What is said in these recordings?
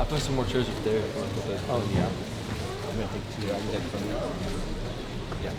I put some more chairs up there. Oh, yeah. I'm gonna take two. I can take from there. Yeah.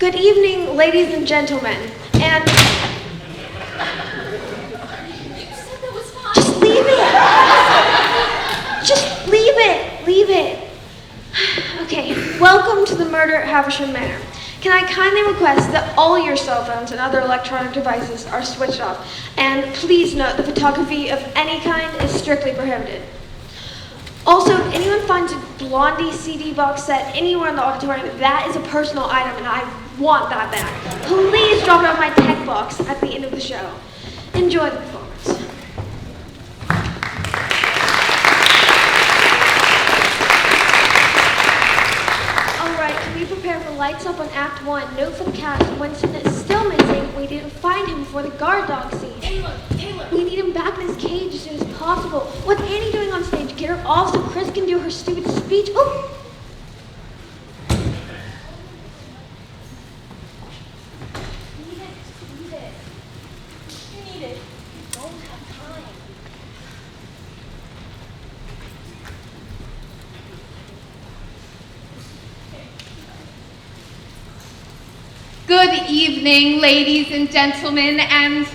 Good evening, ladies and gentlemen, and... You said that was fine. Just leave it! Just leave it! Okay, welcome to the murder at Havisham Manor. Can I kindly request that all your cell phones and other electronic devices are switched off, and please note that photography of any kind is strictly prohibited. Also, if anyone finds a Blondie CD box set anywhere in the auditorium, that is a personal item and I want that back. Please drop it off my tech box at the end of the show. Enjoy the performance. Alright, can we prepare for lights up on Act 1? Note for the cast, Winston is still missing. We need to find him before the guard dog scene. Taylor! We need him back in his cage as soon as possible. What's Annie doing on stage? Get her off so Chris can do her stupid speech. Oh! You need it. You don't have time. Good evening, ladies and gentlemen, and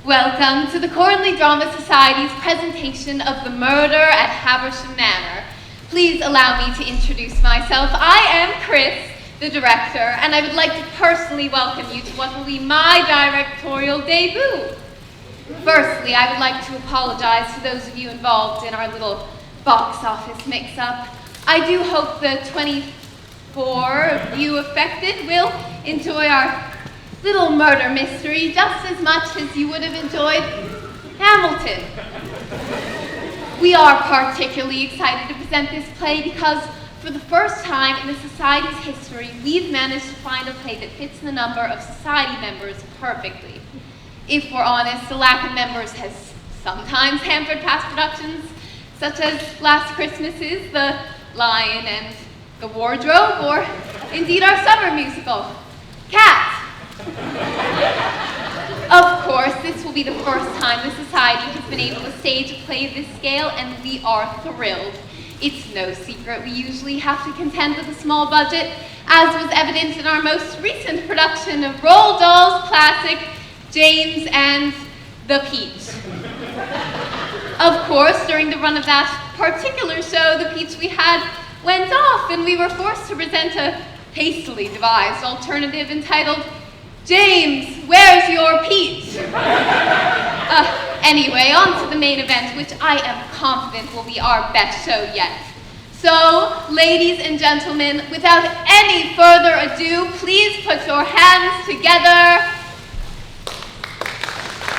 welcome to the Cornley Drama Society's presentation of The Murder at Havisham Manor. Please allow me to introduce myself. I am Chris, the director, and I would like to personally welcome you to what will be my directorial debut. Firstly, I would like to apologize to those of you involved in our little box office mix-up. I do hope the 24 of you affected will enjoy our little murder mystery just as much as you would have enjoyed Hamilton. We are particularly excited to present this play because for the first time in the Society's history, we've managed to find a play that fits the number of Society members perfectly. If we're honest, the lack of members has sometimes hampered past productions, such as last Christmas's The Lion and the Wardrobe, or indeed our summer musical, Cats. Of course, this will be the first time the Society has been able to stage a play of this scale, and we are thrilled. It's no secret we usually have to contend with a small budget, as was evident in our most recent production of Roald Dahl's classic, James and the Peach. Of course, during the run of that particular show, the peach we had went off, and we were forced to present a hastily devised alternative entitled, James, where's your peach? Anyway, on to the main event, which I am confident will be our best show yet. So, ladies and gentlemen, without any further ado, please put your hands together.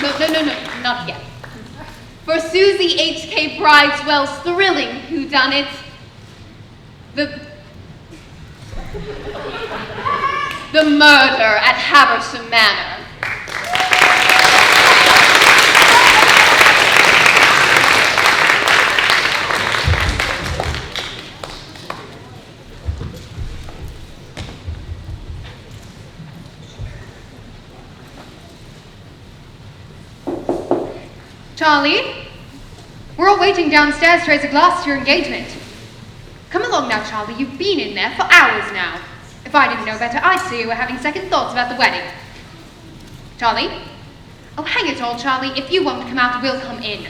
No, not yet. For Susie H.K. Brideswell's thrilling whodunit, The Murder at Havisham Manor. Charlie, we're all waiting downstairs to raise a glass to your engagement. Come along now, Charlie. You've been in there for hours now. If I didn't know better, I'd say you were having second thoughts about the wedding. Charlie? Oh, hang it all, Charlie. If you won't come out, we'll come in.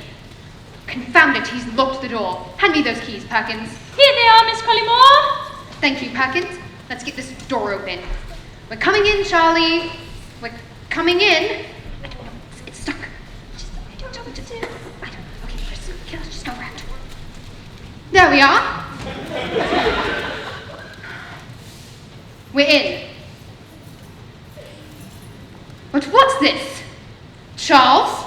Confound it, he's locked the door. Hand me those keys, Perkins. Here they are, Miss Collymore. Thank you, Perkins. Let's get this door open. We're coming in, Charlie. We're coming in. I don't know. It's stuck. I don't know what to do. Okay, let's just go around. There we are. We're in. But what's this? Charles?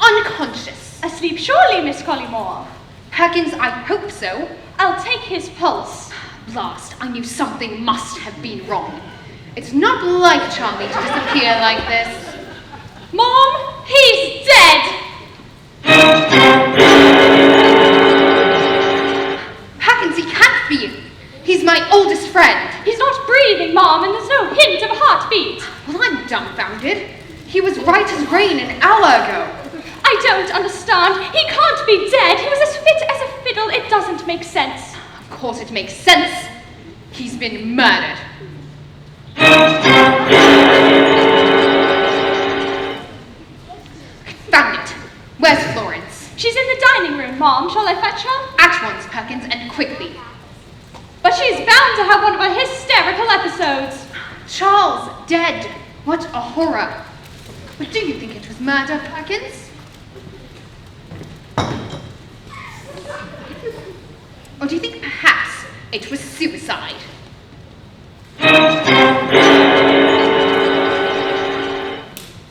Unconscious. Asleep surely, Miss Collymore. Perkins, I hope so. I'll take his pulse. Blast, I knew something must have been wrong. It's not like Charlie to disappear like this. Mom, he's dead! Perkins, he can't be. He's my oldest friend. He's not breathing, Mom, and there's no hint of a heartbeat. Well, I'm dumbfounded. He was right as rain an hour ago. I don't understand. He can't be dead. He was as fit as a fiddle. It doesn't make sense. Of course it makes sense. He's been murdered. Found it. Where's Florence? She's in the dining room, Mom. Shall I fetch her? At once, Perkins, and quickly. But she's bound to have one of her hysterical episodes. Charles, dead. What a horror. But do you think it was murder, Perkins? Or do you think perhaps it was suicide?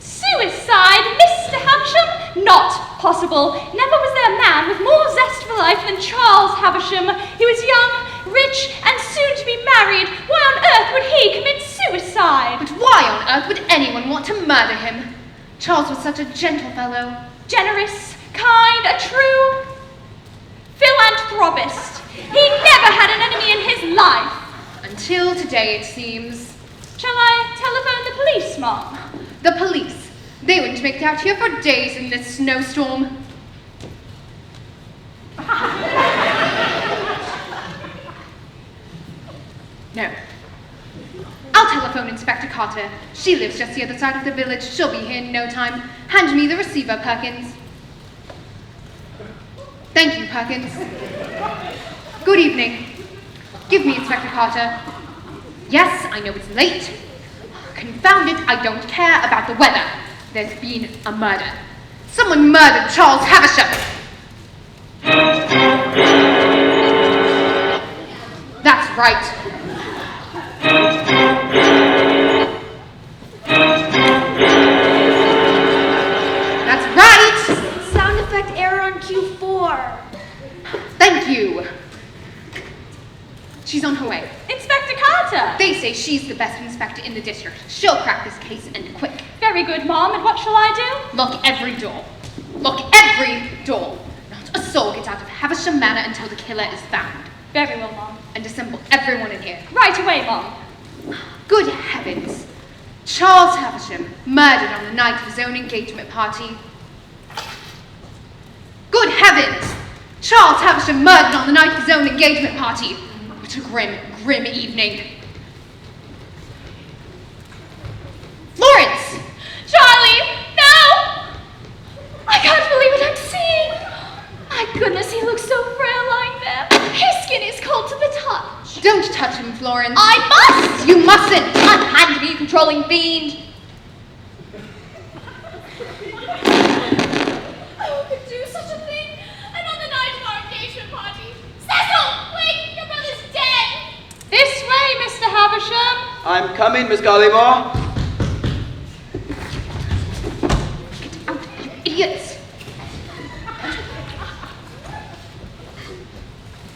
Suicide, Mr. Havisham? Not possible. Never was there a man with more zest for life than Charles Havisham. He was young, rich, and soon to be married. Why on earth would he commit suicide? But why on earth would anyone want to murder him? Charles was such a gentle fellow. Generous, kind, a true philanthropist. He never had an enemy in his life. Until today, it seems. Shall I telephone the police, Mom? The police. They wouldn't make it out here for days in this snowstorm. No. I'll telephone Inspector Carter. She lives just the other side of the village. She'll be here in no time. Hand me the receiver, Perkins. Thank you, Perkins. Good evening. Give me Inspector Carter. Yes, I know it's late. Confound it, I don't care about the weather. There's been a murder. Someone murdered Charles Havisham. That's right. That's right. Sound effect error on Q4. Thank you. She's on her way. Inspector Carter! They say she's the best inspector in the district. She'll crack this case and quick. Very good, Mom. And what shall I do? Lock every door. Lock every door. Not a soul gets out of Havisham Manor until the killer is found. Very well, Mom. And assemble everyone in here. Right away, Mom. Good heavens. Charles Havisham, murdered on the night of his own engagement party. Good heavens! Charles Havisham murdered on the night of his own engagement party. What a grim, grim evening. Florence! Charlie! No! I can't believe what I'm seeing. My goodness, he looks so frail lying there. His skin is cold to the touch. Don't touch him, Florence. I must! You mustn't! Unhand me, you controlling fiend. Who could do such a thing? And on the night of our engagement party. Cecil! Wait! Your brother's dead! This way, Mr. Havisham. I'm coming, Miss Collymore. Get out, you idiots!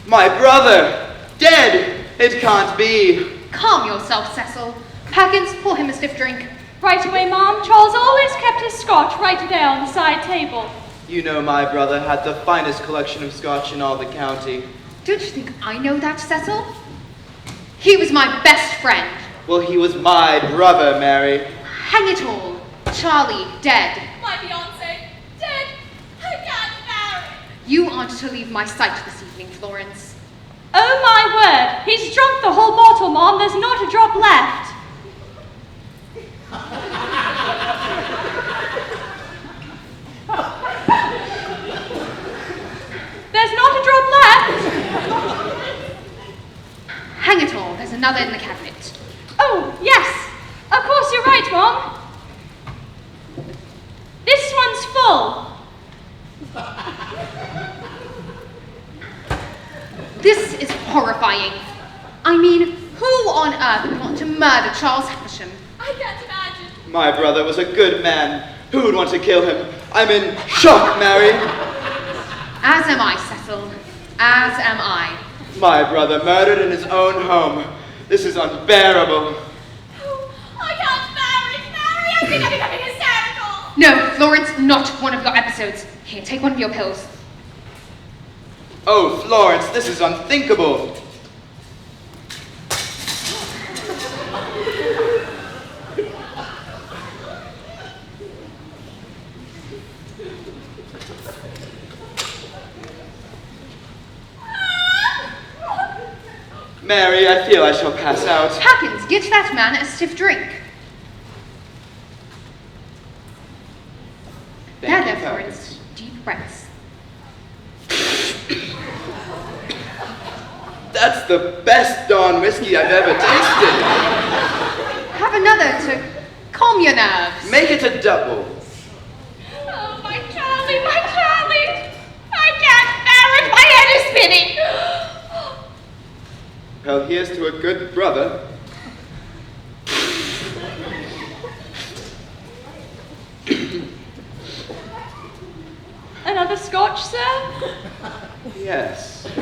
My brother! Dead! It can't be. Calm yourself, Cecil. Perkins, pour him a stiff drink. Right away, Mom. Charles always kept his scotch right there on the side table. You know my brother had the finest collection of scotch in all the county. Don't you think I know that, Cecil? He was my best friend. Well, he was my brother, Mary. Hang it all. Charlie, dead. My fiancé, dead. I can't bear it. You aren't to leave my sight this evening, Florence. Oh my word, he's drunk the whole bottle, Mom. There's not a drop left. There's not a drop left. Hang it all, there's another in the cabinet. Oh, yes. Of course you're right, Mom. This one's full. This is horrifying. I mean, who on earth would want to murder Charles Havisham? I can't imagine. My brother was a good man. Who would want to kill him? I'm in shock, Mary. As am I, Cecil. As am I. My brother murdered in his own home. This is unbearable. Oh, I can't bear it, Mary. I think I'm becoming hysterical. No, Florence, not one of your episodes. Here, take one of your pills. Oh, Florence, this is unthinkable. Mary, I feel I shall pass out. Hackins, get that man a stiff drink. Thank you, Therefore, Hackins. it's deep breaths. That's the best darn whiskey I've ever tasted. Have another to calm your nerves. Make it a double. Oh, my Charlie, my Charlie! I can't bear it, my head is spinning! Well, here's to a good brother. Another scotch, sir? Yes. I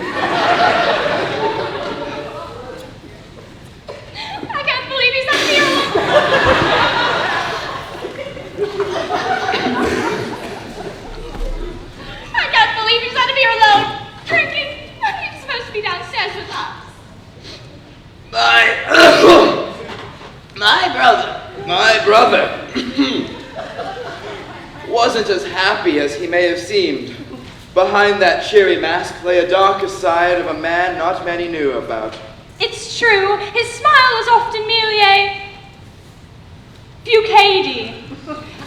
can't believe he's not here alone. I can't believe he's not here alone. Drinking. He's supposed to be downstairs with us. My brother wasn't as happy as he may have seemed. Behind that cheery mask lay a darker side of a man not many knew about. It's true. His smile was often merely a bucady.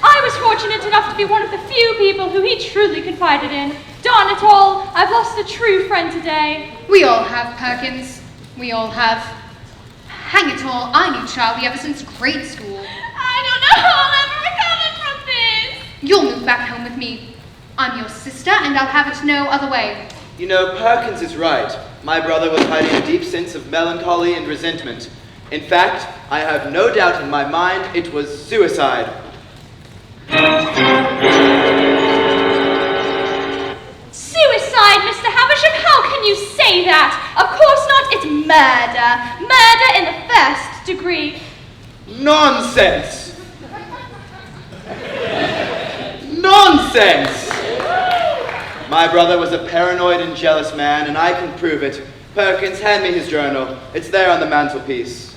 I was fortunate enough to be one of the few people who he truly confided in. Darn it all, I've lost a true friend today. We all have, Perkins. We all have. Hang it all, I knew Charlie ever since grade school. I don't know how I'll ever recover from this. You'll move back home with me. I'm your sister, and I'll have it no other way. You know, Perkins is right. My brother was hiding a deep sense of melancholy and resentment. In fact, I have no doubt in my mind it was suicide. Suicide, Mr. Havisham? How can you say that? Of course not, it's murder. Murder in the first degree. Nonsense! Nonsense! My brother was a paranoid and jealous man, and I can prove it. Perkins, hand me his journal. It's there on the mantelpiece.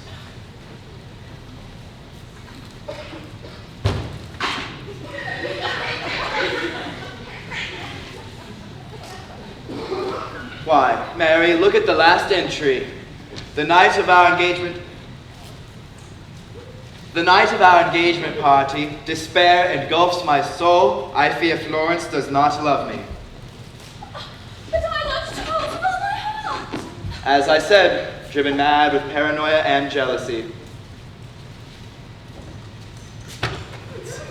Why, Mary, look at the last entry. The night of our engagement party, despair engulfs my soul. I fear Florence does not love me. But I love Charles with all my heart. As I said, driven mad with paranoia and jealousy.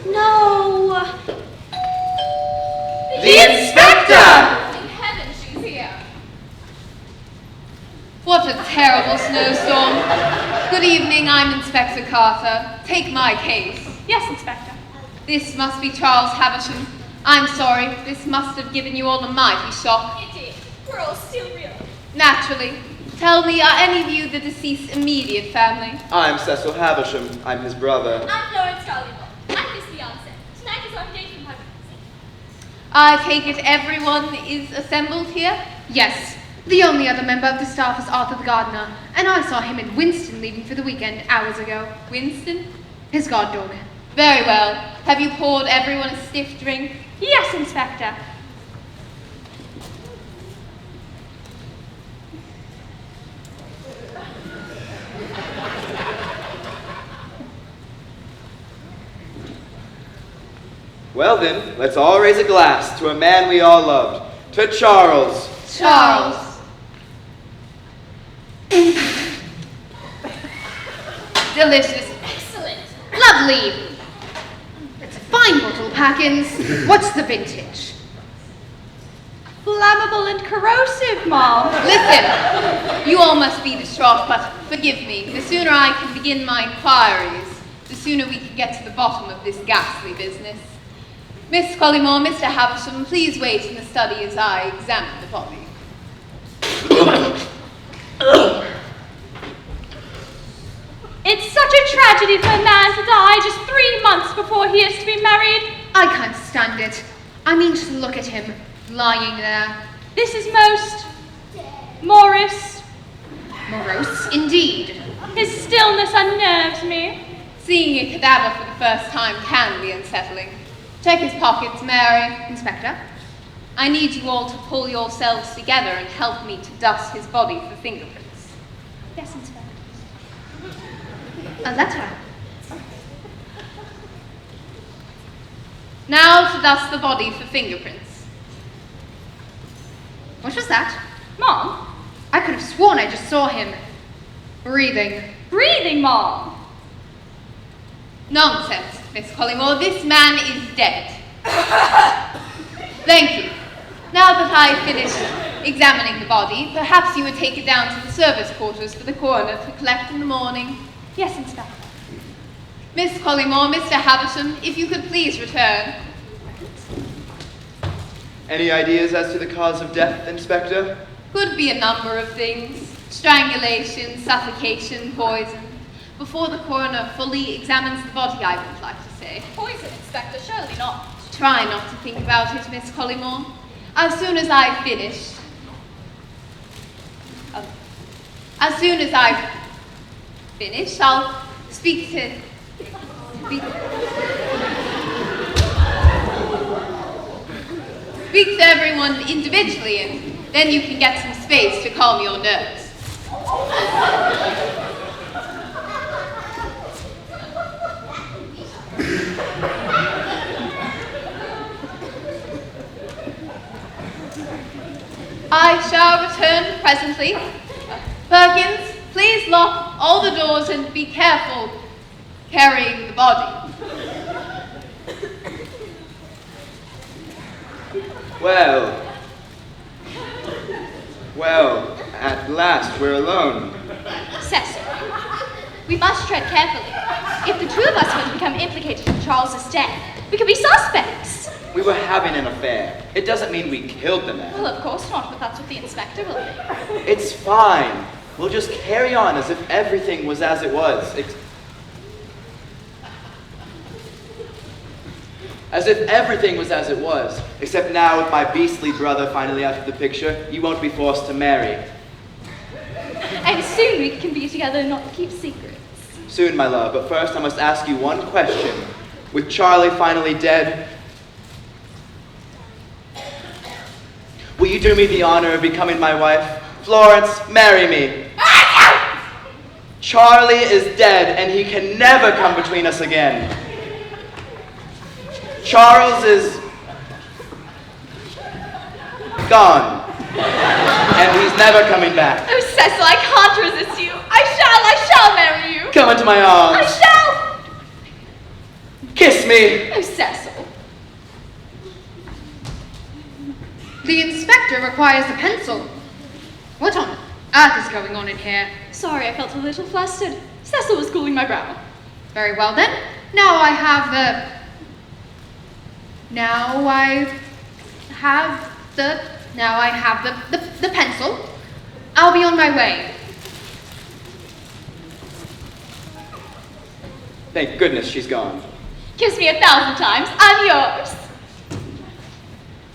No. The inspector! Thank heaven she's here. What a terrible snowstorm. Good evening, I'm Inspector Carter. Take my case. Yes, Inspector. This must be Charles Havisham. I'm sorry, this must have given you all a mighty shock. It did. We're all still real. Naturally. Tell me, are any of you the deceased's immediate family? I'm Cecil Havisham. I'm his brother. I'm Florence Collingwood. I'm his fiancée. Tonight is our engagement party. I take it everyone is assembled here? Yes. The only other member of the staff is Arthur the gardener, and I saw him and Winston leaving for the weekend hours ago. Winston? His guard dog. Very well. Have you poured everyone a stiff drink? Yes, Inspector. Well then, let's all raise a glass to a man we all loved. To Charles. Charles. Delicious. Excellent. Lovely. It's a fine bottle, Perkins. What's the vintage? Flammable and corrosive, Mom. Listen, you all must be distraught, but forgive me. The sooner I can begin my inquiries, the sooner we can get to the bottom of this ghastly business. Miss Collymore, Mr. Havisham, please wait in the study as I examine the body. It's such a tragedy for a man to die just 3 months before he is to be married. I can't stand it. I mean, just look at him, lying there. This is most Morris. Morose, indeed. His stillness unnerves me. Seeing a cadaver for the first time can be unsettling. Check his pockets, Mary. Inspector? I need you all to pull yourselves together and help me to dust his body for fingerprints. Yes, Inspector. A letter. Now to dust the body for fingerprints. What was that? Mom? I could have sworn I just saw him breathing. Breathing, Mom! Nonsense, Miss Collymore. This man is dead. Thank you. Now that I've finished examining the body, perhaps you would take it down to the service quarters for the coroner to collect in the morning. Yes, Inspector. Miss Collymore, Mr. Havisham, if you could please return. Any ideas as to the cause of death, Inspector? Could be a number of things. Strangulation, suffocation, poison. Before the coroner fully examines the body, I would like to say. Poison, Inspector, surely not. Try not to think about it, Miss Collymore. As soon as I've finished, I'll speak to everyone individually, and then you can get some space to calm your nerves. I shall return presently. Perkins, please lock all the doors and be careful carrying the body. Well, at last we're alone. Cecil, we must tread carefully. If the two of us were to become implicated in Charles's death, we could be suspects. We were having an affair. It doesn't mean we killed the man. Well, of course not, but that's what the inspector will think. It's fine. We'll just carry on as if everything was as it was. As if everything was as it was. Except now, with my beastly brother finally out of the picture, you won't be forced to marry. And soon we can be together and not keep secrets. Soon, my love, but first I must ask you one question. With Charlie finally dead, will you do me the honor of becoming my wife? Florence, marry me. Charlie is dead, and he can never come between us again. Charles is gone, and he's never coming back. Oh, Cecil, I can't resist you. I shall marry you. Come into my arms. I shall. Kiss me. Oh, Cecil. The inspector requires a pencil. What on earth is going on in here? Sorry, I felt a little flustered. Cecil was cooling my brow. Very well then. Now I have the pencil. I'll be on my way. Thank goodness she's gone. Kiss me 1,000 times. I'm yours.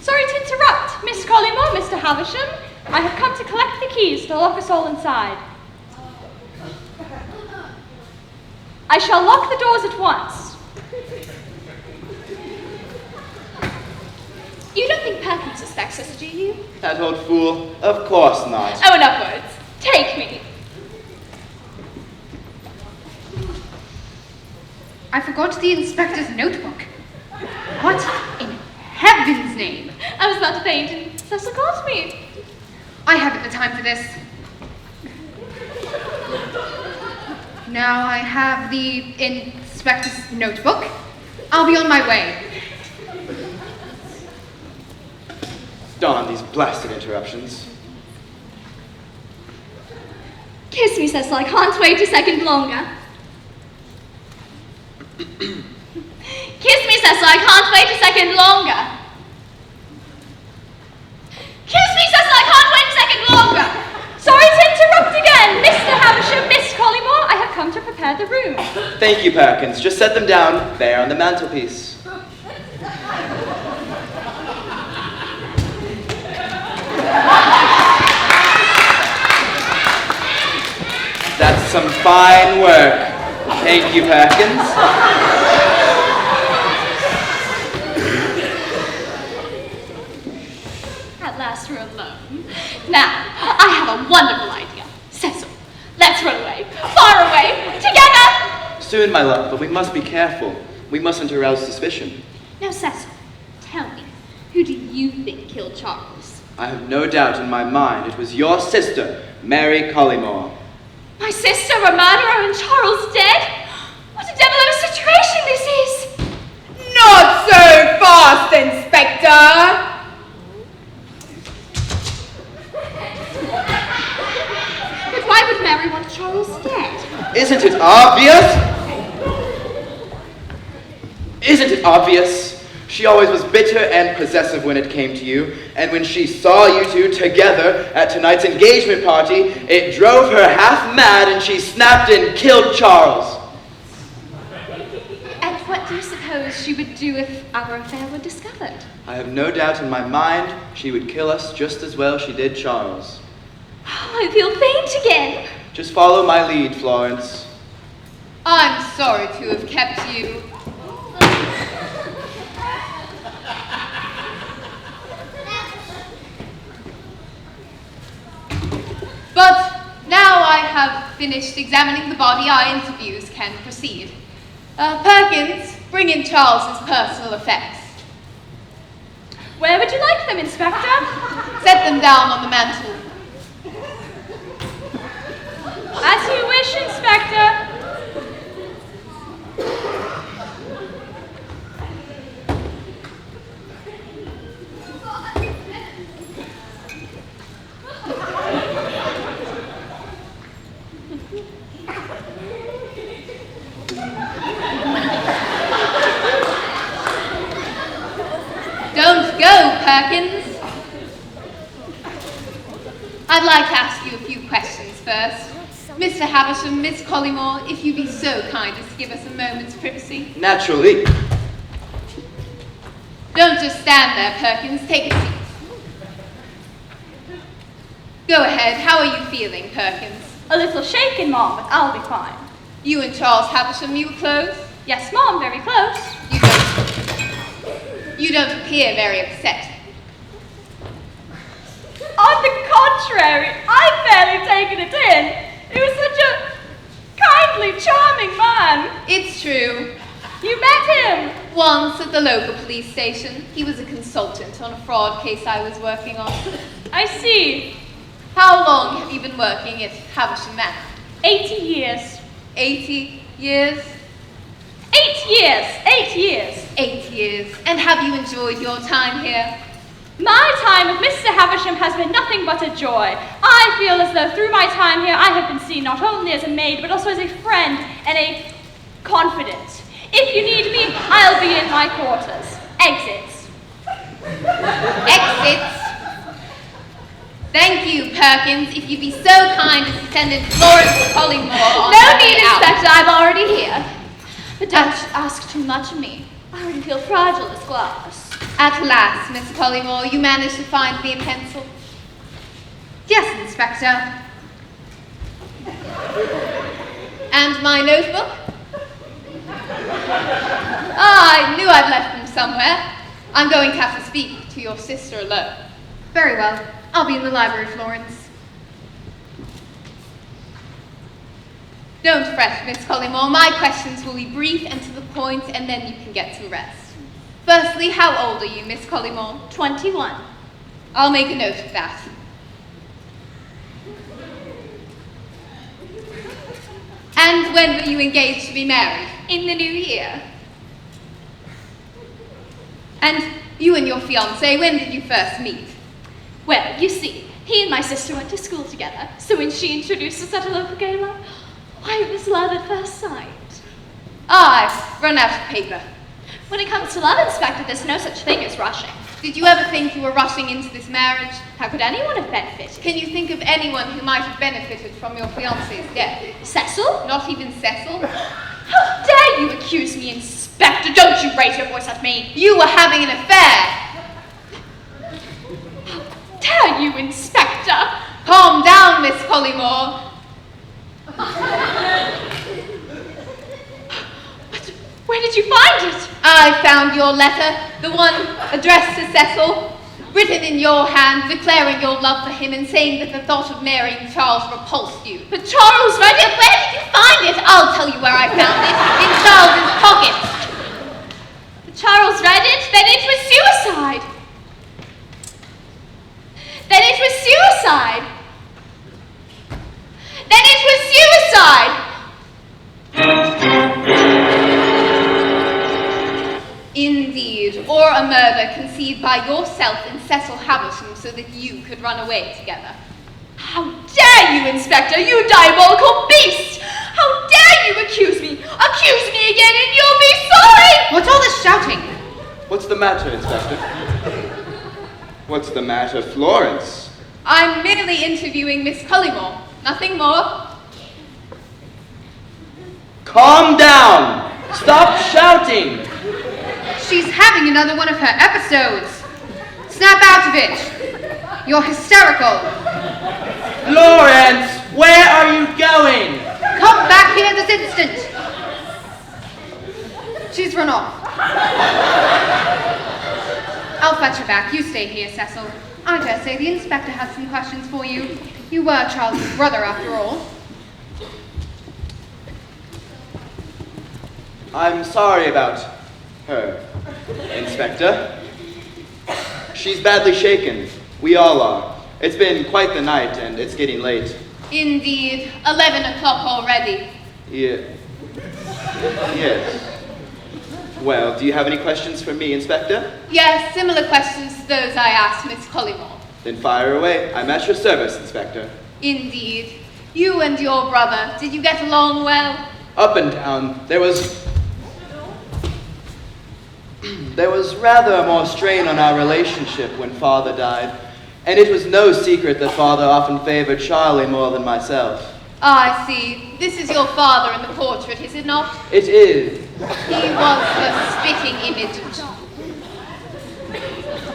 Sorry to interrupt, Miss Collymore, Mr. Havisham. I have come to collect the keys to lock us all inside. I shall lock the doors at once. You don't think Perkins suspects us, do you? That old fool. Of course not. Oh, and upwards. Take me. I forgot the inspector's notebook. What in heaven's name? I was about to faint and Cecil caught me. I haven't the time for this. Now I have the inspector's notebook. I'll be on my way. Darn these blasted interruptions. Kiss me, Cecil. I can't wait a second longer. Kiss me, Cecil. I can't wait a second longer. Kiss me, Cecil. I can't wait a second longer. Sorry to interrupt again. Mr. Havisham, Miss Collymore, I have come to prepare the room. Thank you, Perkins. Just set them down there on the mantelpiece. That's some fine work. Thank you, Perkins. At last we're alone. Now, I have a wonderful idea. Cecil, let's Soon, my love, but we must be careful. We mustn't arouse suspicion. Now, Cecil, tell me, who do you think killed Charles? I have no doubt in my mind it was your sister, Mary Collymore. My sister, a murderer, and Charles dead? What a devil of a situation this is! Not so fast, Inspector! But why would Mary want Charles dead? Isn't it obvious? Isn't it obvious? She always was bitter and possessive when it came to you, and when she saw you two together at tonight's engagement party, it drove her half mad and she snapped and killed Charles. And what do you suppose she would do if our affair were discovered? I have no doubt in my mind she would kill us just as well she did Charles. Oh, I feel faint again. Just follow my lead, Florence. I'm sorry to have kept you. But now I have finished examining the body, our interviews can proceed. Perkins, bring in Charles's personal effects. Where would you like them, Inspector? Set them down on the mantel. As you wish, Inspector. Don't go, Perkins. I'd like to ask you a few questions first. Mr. Havisham, Miss Collymore, if you'd be so kind as to give us a moment's privacy. Naturally. Don't just stand there, Perkins. Take a seat. Go ahead. How are you feeling, Perkins? A little shaken, Mom, but I'll be fine. You and Charles Havisham, you were close? Yes, Mom, very close. You don't appear very upset. On the contrary, I've barely taken it in. He was such a kindly, charming man. It's true. You met him. Once at the local police station. He was a consultant on a fraud case I was working on. I see. How long have you been working at Havisham Manor? 80 years. 80 years? 8 years. 8 years. 8 years. And have you enjoyed your time here? My time with Mr. Havisham has been nothing but a joy. I feel as though through my time here I have been seen not only as a maid, but also as a friend and a confidant. If you need me, I'll be in my quarters. Exits. Exits? Thank you, Perkins. If you'd be so kind as to send in Florence Collymore on No her need, way out. Inspector, I'm already here. But don't ask too much of me. I already feel fragile as glass. At last, Miss Collymore, you managed to find me a pencil. Yes, Inspector. And my notebook? I knew I'd left them somewhere. I'm going to have to speak to your sister alone. Very well. I'll be in the library, Florence. Don't fret, Miss Collymore. My questions will be brief and to the point, and then you can get some rest. Firstly, how old are you, Miss Collymore? 21. I'll make a note of that. And when were you engaged to be married? In the new year. And you and your fiancé, when did you first meet? Well, you see, he and my sister went to school together, so when she introduced us at a local gala, why, it was love at first sight. I've run out of paper. When it comes to love, Inspector, there's no such thing as rushing. Did you ever think you were rushing into this marriage? How could anyone have benefited? Can you think of anyone who might have benefited from your fiancé's death? Cecil? Not even Cecil? How dare you accuse me, Inspector? Don't you raise your voice at me. You were having an affair. How dare you, Inspector? Calm down, Miss Collymore. Where did you find it? I found your letter, the one addressed to Cecil. written in your hand, declaring your love for him and saying that the thought of marrying Charles repulsed you. But Charles read it. Where did you find it? I'll tell you where I found it. In Charles's pocket. But Charles read it. Then it was suicide. Then it was suicide. Then it was suicide. Indeed, or a murder conceived by yourself and Cecil Havisham so that you could run away together. How dare you, Inspector, you diabolical beast! How dare you accuse me? Accuse me again and you'll be sorry! What's all this shouting? What's the matter, Inspector? What's the matter, Florence? I'm merely interviewing Miss Collymore. Nothing more. Calm down! Stop shouting! She's having another one of her episodes. Snap out of it. You're hysterical. Florence, where are you going? Come back here this instant. She's run off. I'll fetch her back. You stay here, Cecil. I dare say the inspector has some questions for you. You were Charles's brother, after all. I'm sorry about her, Inspector. She's badly shaken. We all are. It's been quite the night, and it's getting late. Indeed, 11 o'clock already. Yeah. Yes. Well, do you have any questions for me, Inspector? Yes, similar questions to those I asked Miss Collymore. Then fire away. I'm at your service, Inspector. Indeed. You and your brother, did you get along well? Up and down. There was rather more strain on our relationship when Father died, and it was no secret that Father often favored Charlie more than myself. I see. This is your father in the portrait, is it not? It is. He was the spitting image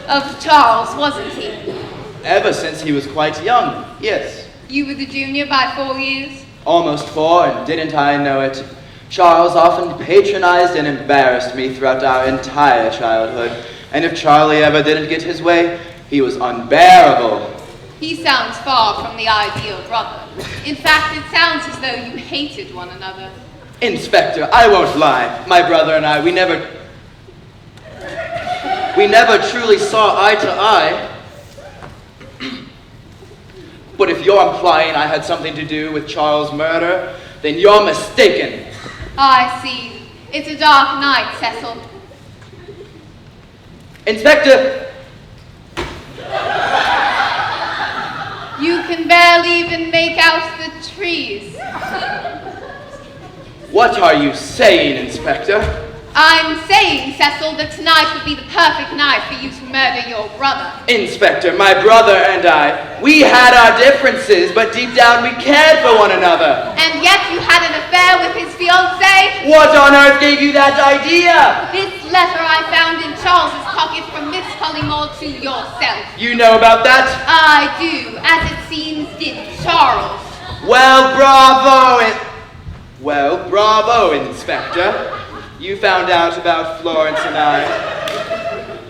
of Charles, wasn't he? Ever since he was quite young, yes. You were the junior by 4 years? Almost 4, and didn't I know it? Charles often patronized and embarrassed me throughout our entire childhood, and if Charlie ever didn't get his way, he was unbearable. He sounds far from the ideal brother. In fact, it sounds as though you hated one another. Inspector, I won't lie. My brother and I, we never truly saw eye to eye. But if you're implying I had something to do with Charles' murder, then you're mistaken. I see. It's a dark night, Cecil. Inspector! You can barely even make out the trees. What are you saying, Inspector? I'm saying, Cecil, that tonight would be the perfect night for you to murder your brother. Inspector, my brother and I, we had our differences, but deep down we cared for one another. And yet you had an affair with his fiancée? What on earth gave you that idea? This letter I found in Charles's pocket from Miss Collymore to yourself. You know about that? I do, as it seems did Charles. Well, bravo, Inspector. You found out about Florence and I.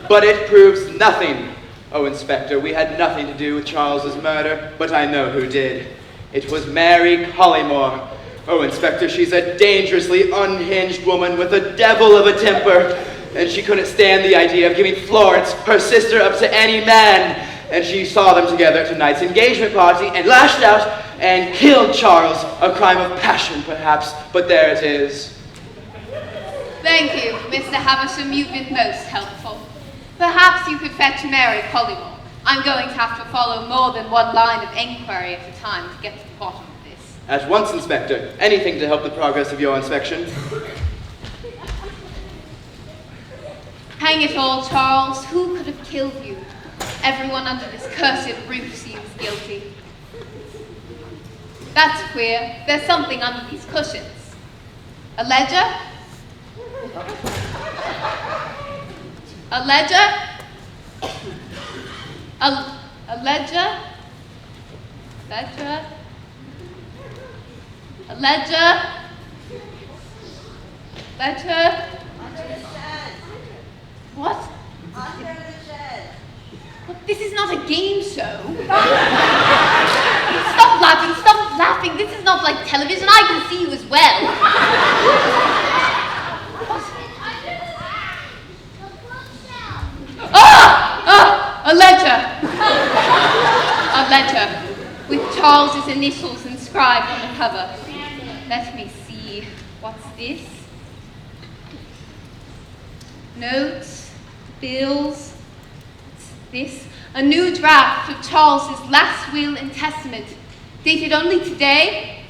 But it proves nothing. Oh, Inspector, we had nothing to do with Charles's murder, but I know who did. It was Mary Collymore. Oh, Inspector, she's a dangerously unhinged woman with a devil of a temper. And she couldn't stand the idea of giving Florence, her sister, up to any man. And she saw them together at tonight's engagement party and lashed out and killed Charles. A crime of passion, perhaps, but there it is. Thank you, Mr. Havisham. You've been most helpful. Perhaps you could fetch Mary Collymore. I'm going to have to follow more than one line of inquiry at a time to get to the bottom of this. At once, Inspector. Anything to help the progress of your inspection. Hang it all, Charles. Who could have killed you? Everyone under this cursed roof seems guilty. That's queer. There's something under these cushions. A ledger? A ledger? A ledger? Ledger? A ledger? Ledger? Under the shed. What? Under the shed. This is not a game show. Stop laughing, stop laughing. This is not like television. I can see you as well. A letter. A letter with Charles's initials inscribed on the cover. Let me see. What's this? Notes, bills. What's this? A new draft of Charles's last will and testament, dated only today.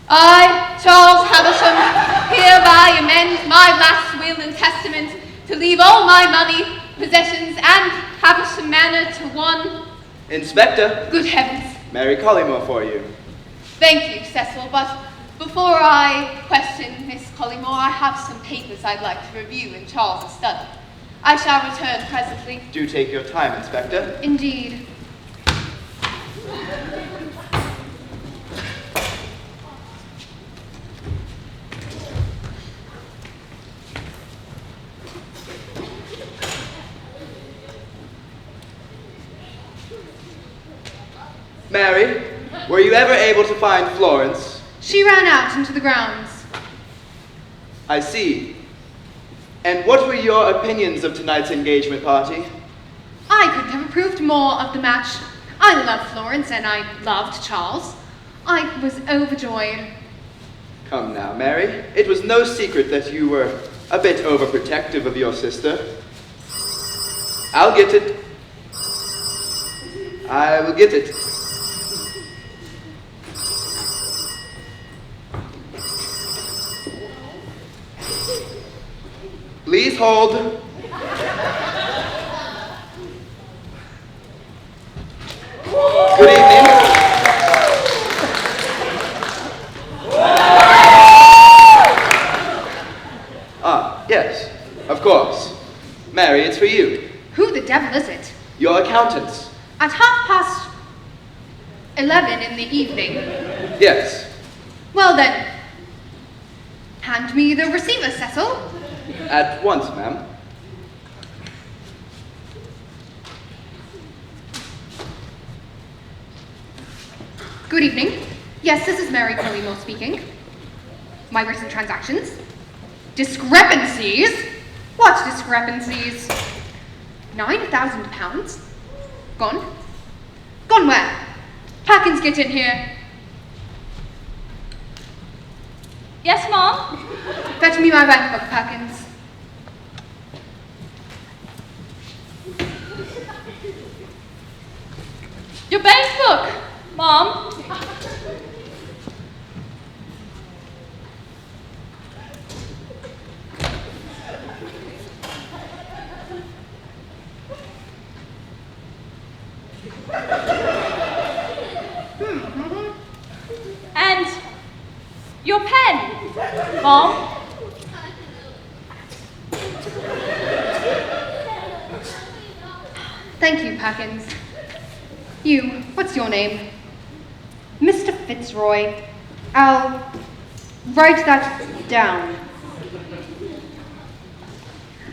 I, Charles Havisham, hereby amend my last will and testament to leave all my money, possessions, and Havisham Manor to one... Inspector. Good heavens. Mary Collymore for you. Thank you, Cecil, but before I question Miss Collymore, I have some papers I'd like to review in Charles's study. I shall return presently. Do take your time, Inspector. Indeed. Mary, were you ever able to find Florence? She ran out into the grounds. I see. And what were your opinions of tonight's engagement party? I couldn't have approved more of the match. I loved Florence and I loved Charles. I was overjoyed. Come now, Mary. It was no secret that you were a bit overprotective of your sister. I'll get it. I will get it. Please hold. Good evening. Ah, yes, of course. Mary, it's for you. Who the devil is it? Your accountants. At 11:30 in the evening. Yes. Well then, hand me the receiver, Cecil. At once, ma'am. Good evening. Yes, this is Mary Collymore speaking. My recent transactions. Discrepancies? What discrepancies? £9,000? Gone? Gone where? Perkins, get in here. Yes, Mom? Fetch me my bank book, Perkins. Your bank book, Mom. And your pen, Mom. Thank you, Perkins. You, what's your name? Mr. Fitzroy. I'll write that down.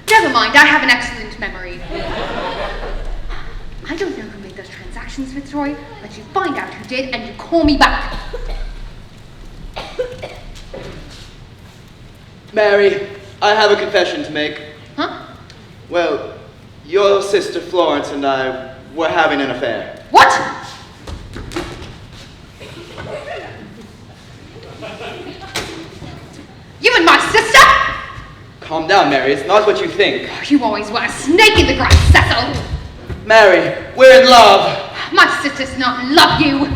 Never mind, I have an excellent memory. I don't know who made those transactions, Fitzroy, but you find out who did and you call me back. Mary, I have a confession to make. Huh? Well, your sister Florence and I were having an affair. What? You and my sister? Calm down, Mary. It's not what you think. You always were a snake in the grass, Cecil. Mary, we're in love. My sister's not love you.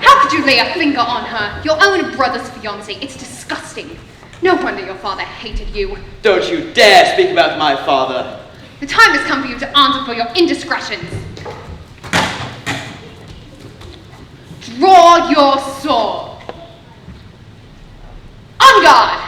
How could you lay a finger on her? Your own brother's fiancée. It's disgusting. No wonder your father hated you. Don't you dare speak about my father. The time has come for you to answer for your indiscretions. Draw your sword. On guard!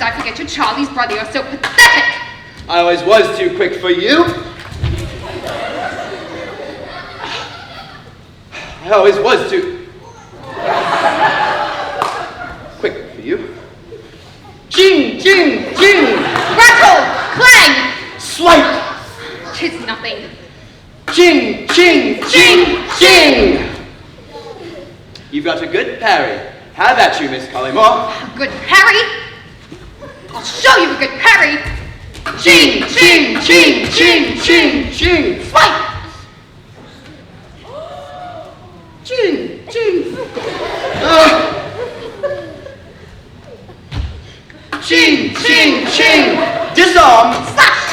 did I forget you're Charlie's brother? You're so pathetic! I always was too quick for you. I always was too quick for you. Ching, ching, ching! Rattle! Clang! Swipe! 'Tis nothing. Ching, ching, ching, ching! You've got a good parry. Have at you, Miss Collymore. A good parry? I'll show you a good parry! Ching, ching, ching, ching, ching, ching! Swipe! Ching, ching! Ching, ching, ching! Disarm! Slash!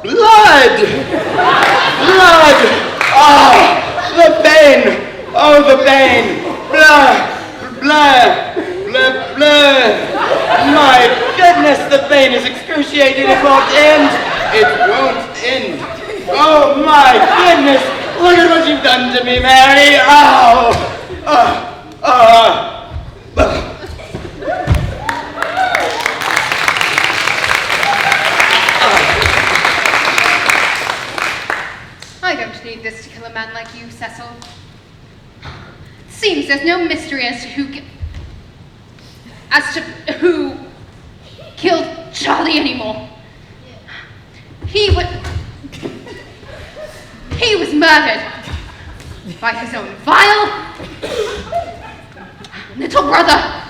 Blood! Blood! Oh, the pain! Oh, the pain! Blah! Blah! Blah! Blah! My goodness, the pain is excruciating. It won't end. It won't end. Oh, my goodness! Look at what you've done to me, Mary! Oh! I don't need this to kill a man like you, Cecil. Seems there's no mystery as to who killed Charlie anymore. He was murdered by his own vile little brother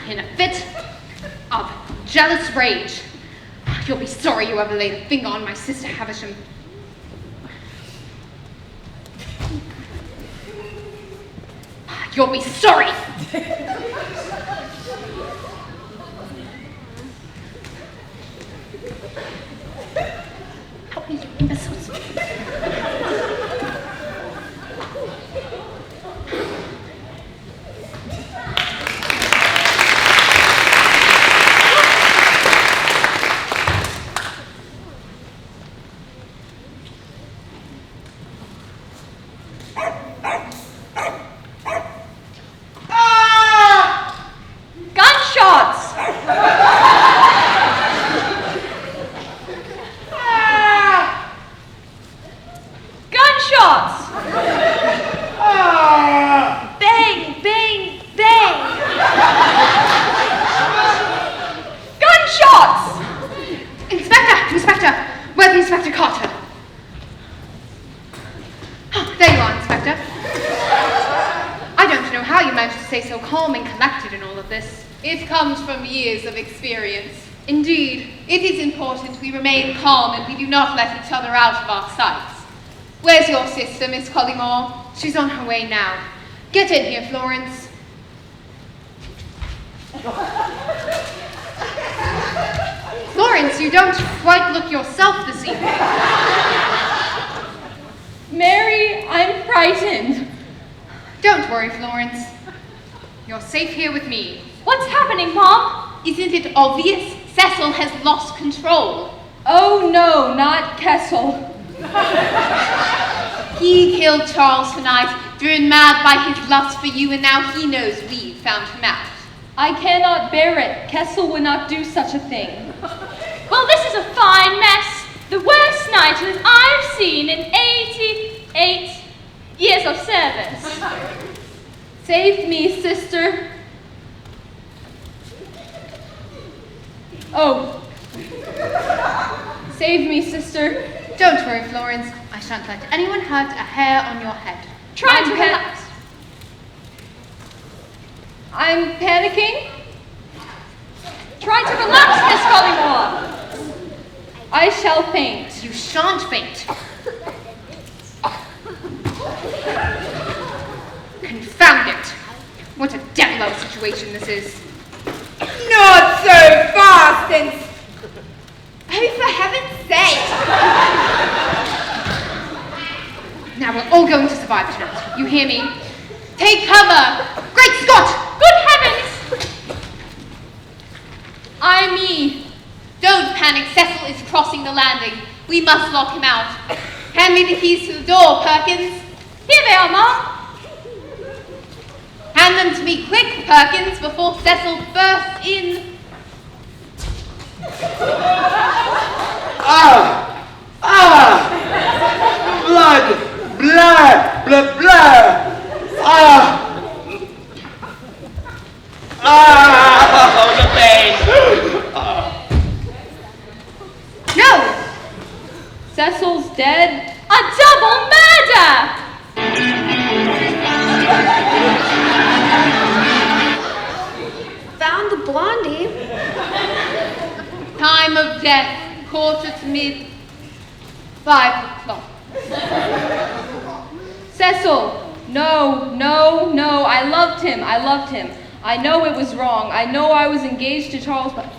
in a fit of jealous rage. You'll be sorry you ever laid a finger on my sister Havisham. You'll be sorry! Help me, you imbeciles. Gunshots! Gunshots! Bang, bang, bang! Gunshots! Inspector! Where's Inspector Carter? Oh, there you are, Inspector. I don't know how you managed to stay so calm and collected in all of this. It comes from years of experience. Indeed. It is important we remain calm and we do not let each other out of our sights. Where's your sister, Miss Collymore? She's on her way now. Get in here, Florence. Florence, you don't quite look yourself this evening. Mary, I'm frightened. Don't worry, Florence. You're safe here with me. What's happening, Mom? Isn't it obvious? Cecil has lost control. Oh no, not Kessel. He killed Charles tonight, driven mad by his lust for you, and now he knows we've found him out. I cannot bear it. Kessel would not do such a thing. Well, this is a fine mess. The worst night that I've seen in 88 years of service. Save me, sister. Oh. Save me, sister. Don't worry, Florence. I shan't let anyone hurt a hair on your head. Try to relax. I'm panicking. Try to relax, Miss Collymore. I shall faint. You shan't faint. Confound it! What a devil of a situation this is. Not so fast, and... Oh, for heaven's sake! Now we're all going to survive tonight. You hear me? Take cover! Great Scott! Good heavens! I me. Don't panic, Cecil is crossing the landing. We must lock him out. Hand me the keys to the door, Perkins. Here they are, Mom. Hand Hand them to me quick, Perkins, before Cecil bursts in. Blood! Blood! Blood! Blood! The pain! No! Cecil's dead. A double murder! Found the blondie. Time of death, 5:45. Cecil! No, no, no. I loved him. I loved him. I know it was wrong. I know I was engaged to Charles, but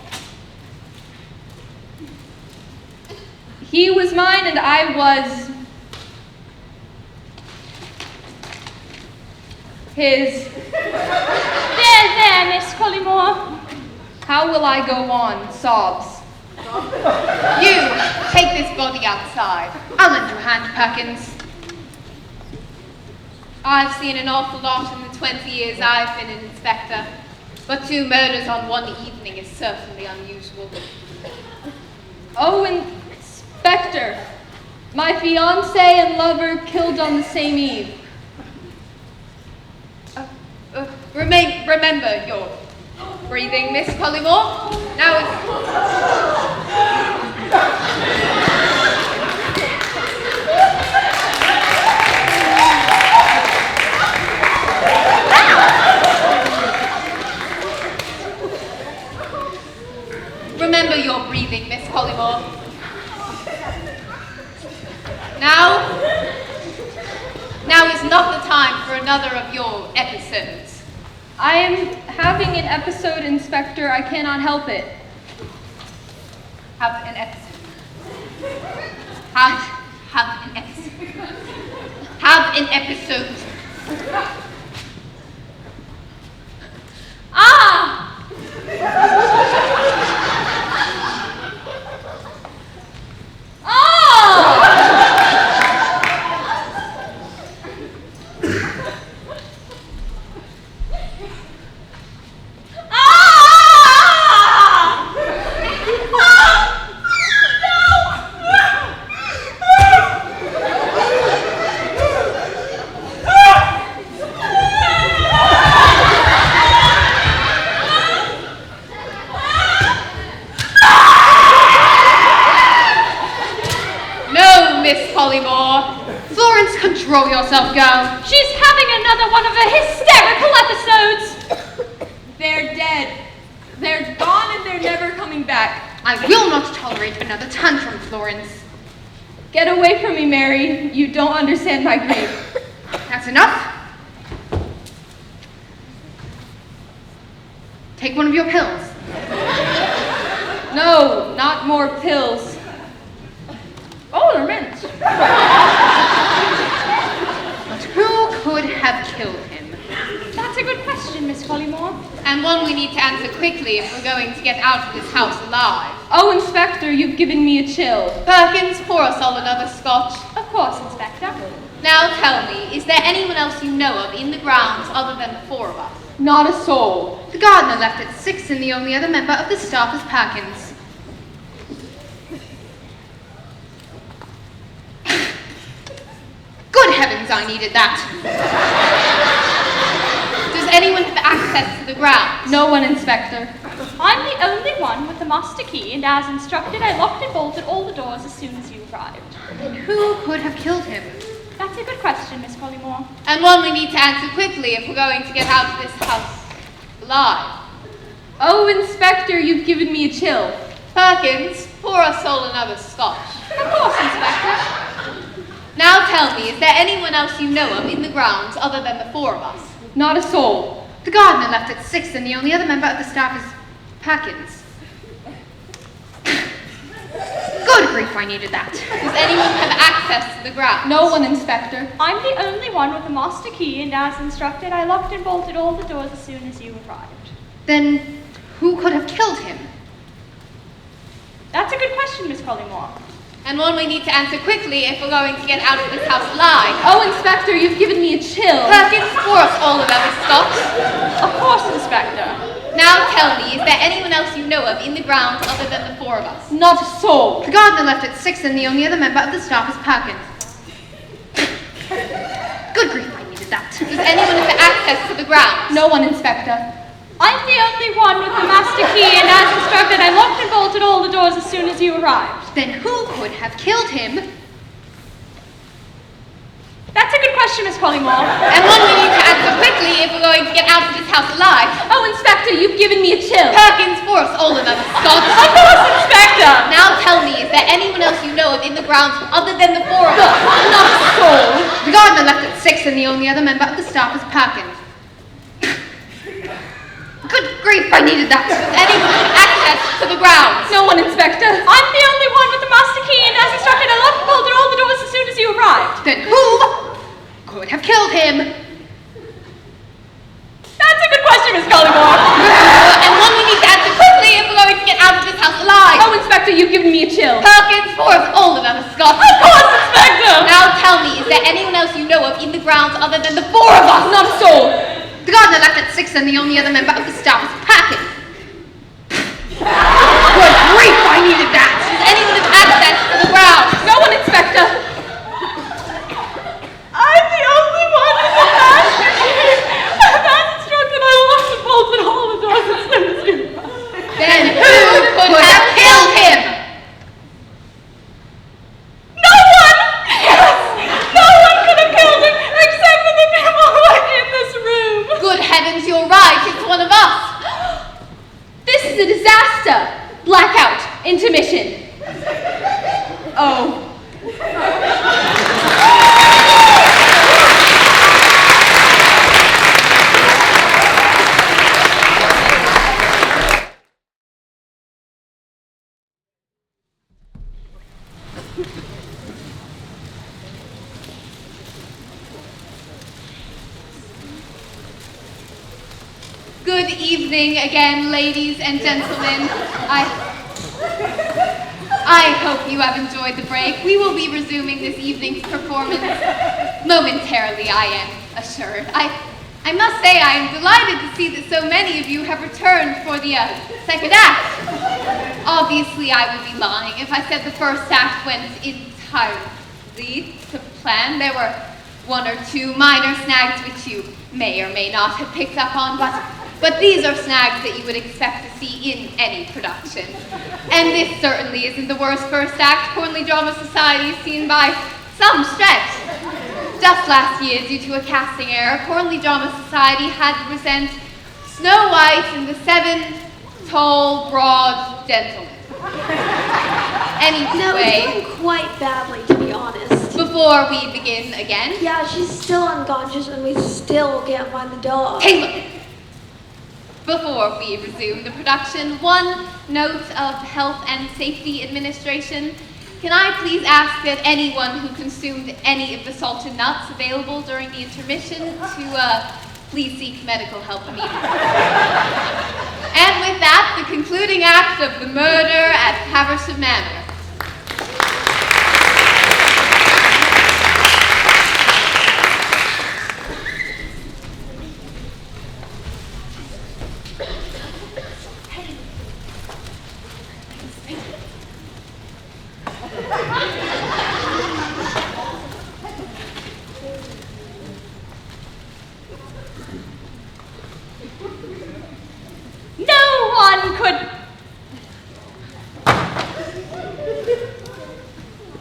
he was mine and I was his. There, Miss Collymore. How will I go on? Sobs. You, take this body outside. I'll lend you a hand, Perkins. I've seen an awful lot in the 20 years I've been an inspector, but 2 murders on one evening is certainly unusual. Oh, Inspector. My fiancé and lover killed on the same eve. Remember your breathing, Miss Collymore. Now remember your breathing, Miss Collymore. Now is not the time for another of your episodes. I am having an episode, Inspector. I cannot help it. Have an episode. Have an episode. Have an episode. Ah! Control yourself, girl. She's having another one of her hysterical episodes. They're dead. They're gone and they're never coming back. I will not tolerate another tantrum, Florence. Get away from me, Mary. You don't understand my grief. That's enough. Take one of your pills. No, not more pills. Oh, they're mint. But who could have killed him? That's a good question, Miss Collymore. And one we need to answer quickly if we're going to get out of this house alive. Oh, Inspector, you've given me a chill. Perkins, pour us all another scotch. Of course, Inspector. Now tell me, is there anyone else you know of in the grounds other than the 4 of us? Not a soul. The gardener left at 6 and the only other member of the staff is Perkins. Good heavens, I needed that. Does anyone have access to the grounds? No one, Inspector. I'm the only one with the master key, and as instructed, I locked and bolted all the doors as soon as you arrived. Then who could have killed him? That's a good question, Miss Collymore. And one we need to answer quickly if we're going to get out of this house alive. Oh, Inspector, you've given me a chill. Perkins, pour us all another scotch. Of course, Inspector. Now tell me, is there anyone else you know of in the grounds other than the 4 of us? Not a soul. The gardener left at 6 and the only other member of the staff is Perkins. Good grief, I needed that. Does anyone have access to the grounds? No one, Inspector. I'm the only one with the master key, and as instructed, I locked and bolted all the doors as soon as you arrived. Then who could have killed him? That's a good question, Miss Collymore. And one we need to answer quickly if we're going to get out of this house alive. Oh, Inspector, you've given me a chill. Perkins, pour us all another scotch. Of course, Inspector. Now tell me, is there anyone else you know of in the grounds other than the four of us? Not a soul. The gardener left at 6 and the only other member of the staff is Perkins. Good grief, I needed that. Does anyone have access to the grounds? No one, Inspector. I'm the only one with the master key, and as instructed, I locked and bolted all the doors as soon as you arrived. Then who could have killed him? That's a good question, Miss Collymore. And one we need to answer quickly if we're going to get out of this house alive. Oh, Inspector, you've given me a chill. Perkins, pour us all another scotch. Of course, Inspector. Now tell me, is there anyone else you know of in the grounds other than the four of us? Not a soul. The gardener left at 6 and the only other member of the staff is Perkins. Good grief, I needed that. Does anyone have access to the grounds? No one, Inspector. I'm the only one with the master key, and as instructed, I locked and bolted all the doors as soon as you arrived. Then who could have killed him? That's a good question, Miss Collymore. And one we need to answer quickly if we're going to get out of this house alive. Oh, Inspector, you've given me a chill. Perkins, pour us all another scotch. Of course, Inspector. Now tell me, is there anyone else you know of in the grounds other than the four of us? Not a soul. The gardener left at 6 and the only other member of the staff is Perkins. Good grief, I needed that. Does anyone have access to the grounds? No one, Inspector. I'm the only one with the master key. As instructed, I locked and bolted all the doors as soon as you arrived. Then who could have killed him? No one! Yes! No one could have killed him except for the people who are in this room. Good heavens, you're right. It's one of us. This is a disaster. Blackout. Intermission. Oh. Good evening again, ladies and gentlemen. I hope you have enjoyed the break. We will be resuming this evening's performance momentarily, I am assured. I must say I am delighted to see that so many of you have returned for the second act. Obviously, I would be lying if I said the first act went entirely to plan. There were one or two minor snags which you may or may not have picked up on, but these are snags that you would expect to see in any production. And this certainly isn't the worst first act Cornley Drama Society has seen by some stretch. Just last year, due to a casting error, Cornley Drama Society had to present Snow White and the 7 Tall, Broad Gentlemen. No, Anyway, it's going quite badly, to be honest. before we begin again, Yeah, she's still unconscious and we still can't find the dog. hey, look. Before we resume the production, one note of Health and Safety Administration. Can I please ask that anyone who consumed any of the salted nuts available during the intermission to please seek medical help immediately. And with that, the concluding act of the murder at Haversham Manor.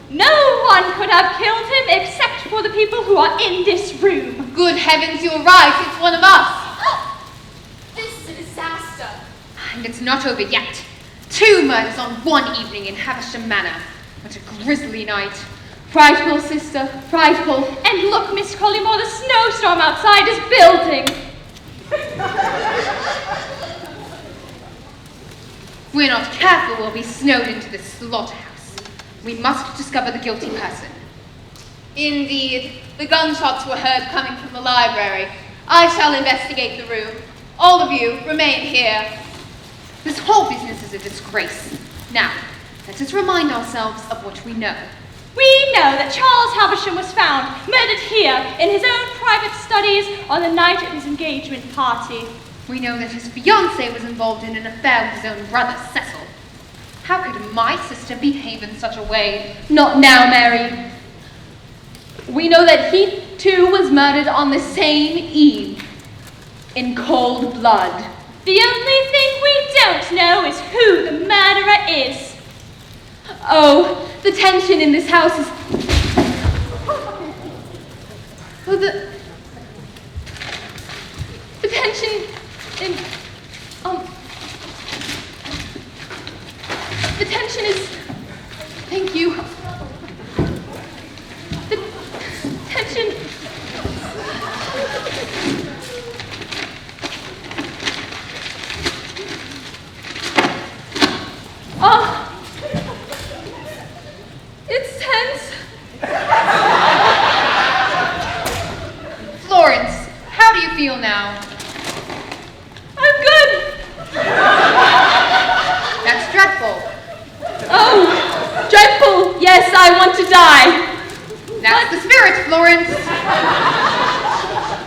No one could have killed him except for the people who are in this room. Good heavens, you're right. It's one of us. This is a disaster. And it's not over yet. 2 murders on one evening in Haversham Manor. What a grisly night. Frightful, sister, frightful. And look, Miss Collymore, the snowstorm outside is building. If we're not careful, we'll be snowed into this slaughterhouse. We must discover the guilty person. Indeed, the gunshots were heard coming from the library. I shall investigate the room. All of you, remain here. This whole business is a disgrace. Now, Let us remind ourselves of what we know. We know that Charles Havisham was found murdered here in his own private studies on the night of his engagement party. We know that his fiancée was involved in an affair with his own brother, Cecil. How could my sister behave in such a way? Not now, Mary. We know that he, too, was murdered on the same eve, in cold blood. The only thing we don't know is who the murderer is. Oh, the tension in this house is... Oh, the tension in... The tension is... Thank you. The tension... Oh... It's tense. Florence, how do you feel now? I'm good. That's dreadful. Oh, dreadful. Yes, I want to die. That's the spirit, Florence.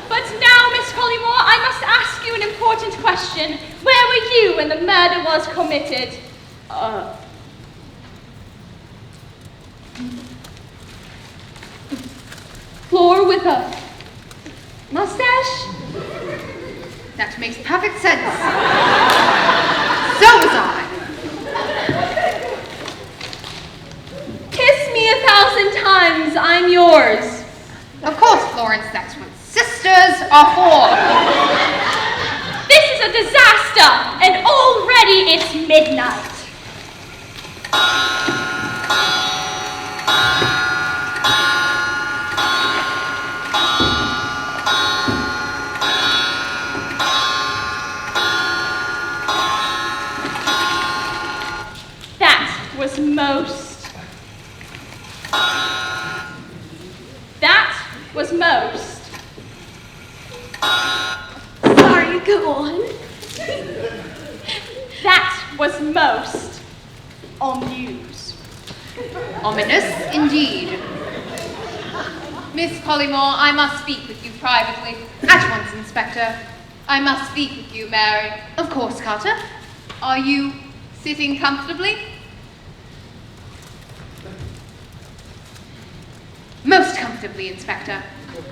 But now, Miss Collymore, I must ask you an important question. Where were you when the murder was committed? Floor with a mustache? That makes perfect sense. So was I. Kiss me 1,000 times, I'm yours. Of course, Florence, that's what sisters are for. This is a disaster, and already it's midnight. That was most. Sorry, go on. That was most amused. Ominous indeed. Miss Collymore, I must speak with you privately. At once, Inspector. I must speak with you, Mary. Of course, Carter. Are you sitting comfortably? Most comfortably, Inspector.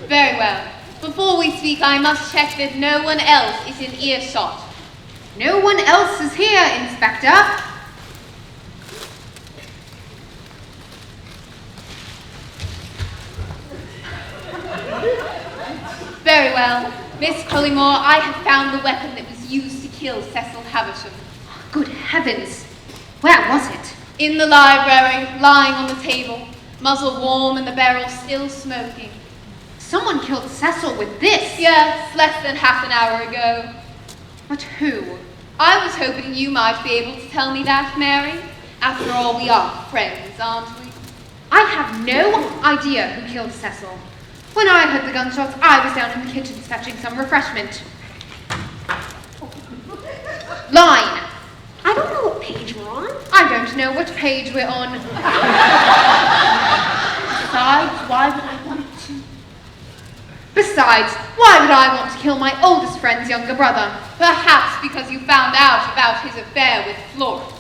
Very well. Before we speak, I must check that no one else is in earshot. No one else is here, Inspector. Very well. Miss Collymore, I have found the weapon that was used to kill Cecil Havisham. Good heavens. Where was it? In the library, lying on the table, muzzle warm and the barrel still smoking. Someone killed Cecil with this. Yes, less than half an hour ago. But who? I was hoping you might be able to tell me that, Mary. After all, we are friends, aren't we? I have no idea who killed Cecil. When I heard the gunshots, I was down in the kitchen fetching some refreshment. Line. I don't know what page we're on. I don't know what page we're on. Besides, why would I want to? Besides, why would I want to kill my oldest friend's younger brother? Perhaps because you found out about his affair with Florence.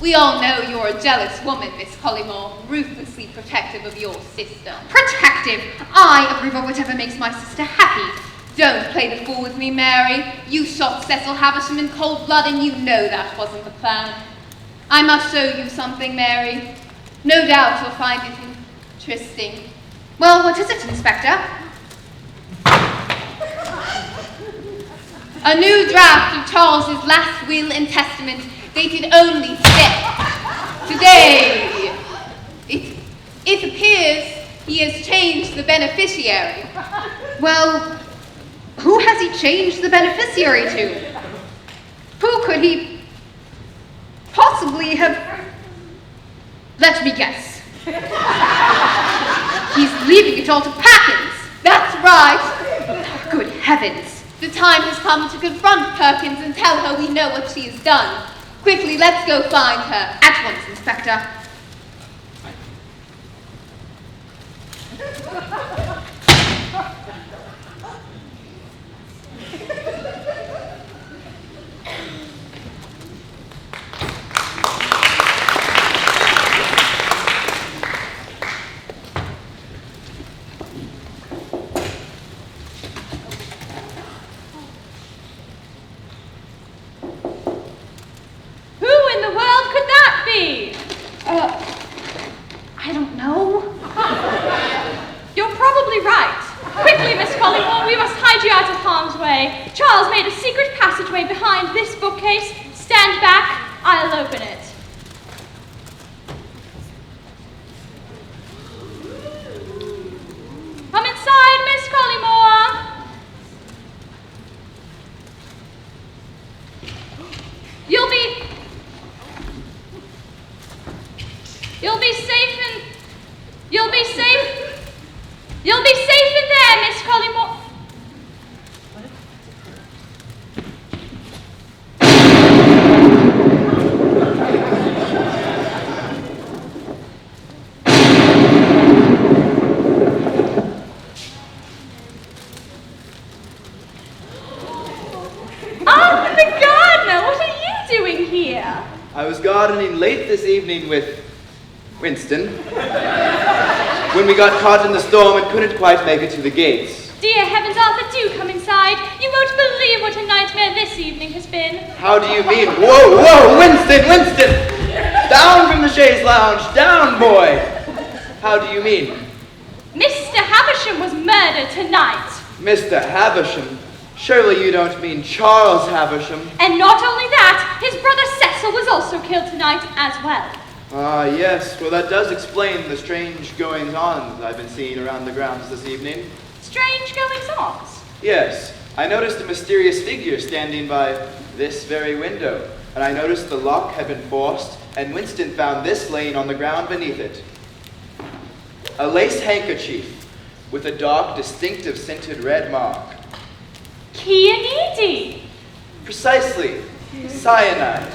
We all know you're a jealous woman, Miss Collymore, ruthlessly protective of your sister. Protective. I approve of whatever makes my sister happy. Don't play the fool with me, Mary. You shot Cecil Havisham in cold blood and you know that wasn't the plan. I must show you something, Mary. No doubt you'll find it interesting. Well, what is it, Inspector? A new draft of Charles's last will and testament, dated only today. It appears he has changed the beneficiary. Well, who has he changed the beneficiary to? Who could he possibly have... Let me guess. He's leaving it all to Perkins. That's right. Good heavens. The time has come to confront Perkins and tell her we know what she has done. Quickly, let's go find her. At once, Inspector. I don't know. You're probably right. Quickly, Miss Collymore, we must hide you out of harm's way. Charles made a secret passageway behind this bookcase. Stand back, I'll open it. Come inside, Miss Collymore. You'll be safe in there, Miss Collymore. Arthur the gardener, what are you doing here? I was gardening late this evening with Winston when we got caught in the storm and couldn't quite make it to the gates. Dear heavens, Arthur, do come inside. You won't believe what a nightmare this evening has been. How do you mean? Whoa, Winston! Down from the chaise lounge, down, boy! How do you mean? Mr. Havisham was murdered tonight. Mr. Havisham? Surely you don't mean Charles Havisham? And not only that, his brother Cecil was also killed tonight as well. Ah, yes. Well, that does explain the strange goings-on I've been seeing around the grounds this evening. Strange goings-ons? Yes. I noticed a mysterious figure standing by this very window, and I noticed the lock had been forced, and Winston found this laying on the ground beneath it. A lace handkerchief with a dark, distinctive scented red mark. Chianidi. Precisely. Cyanide.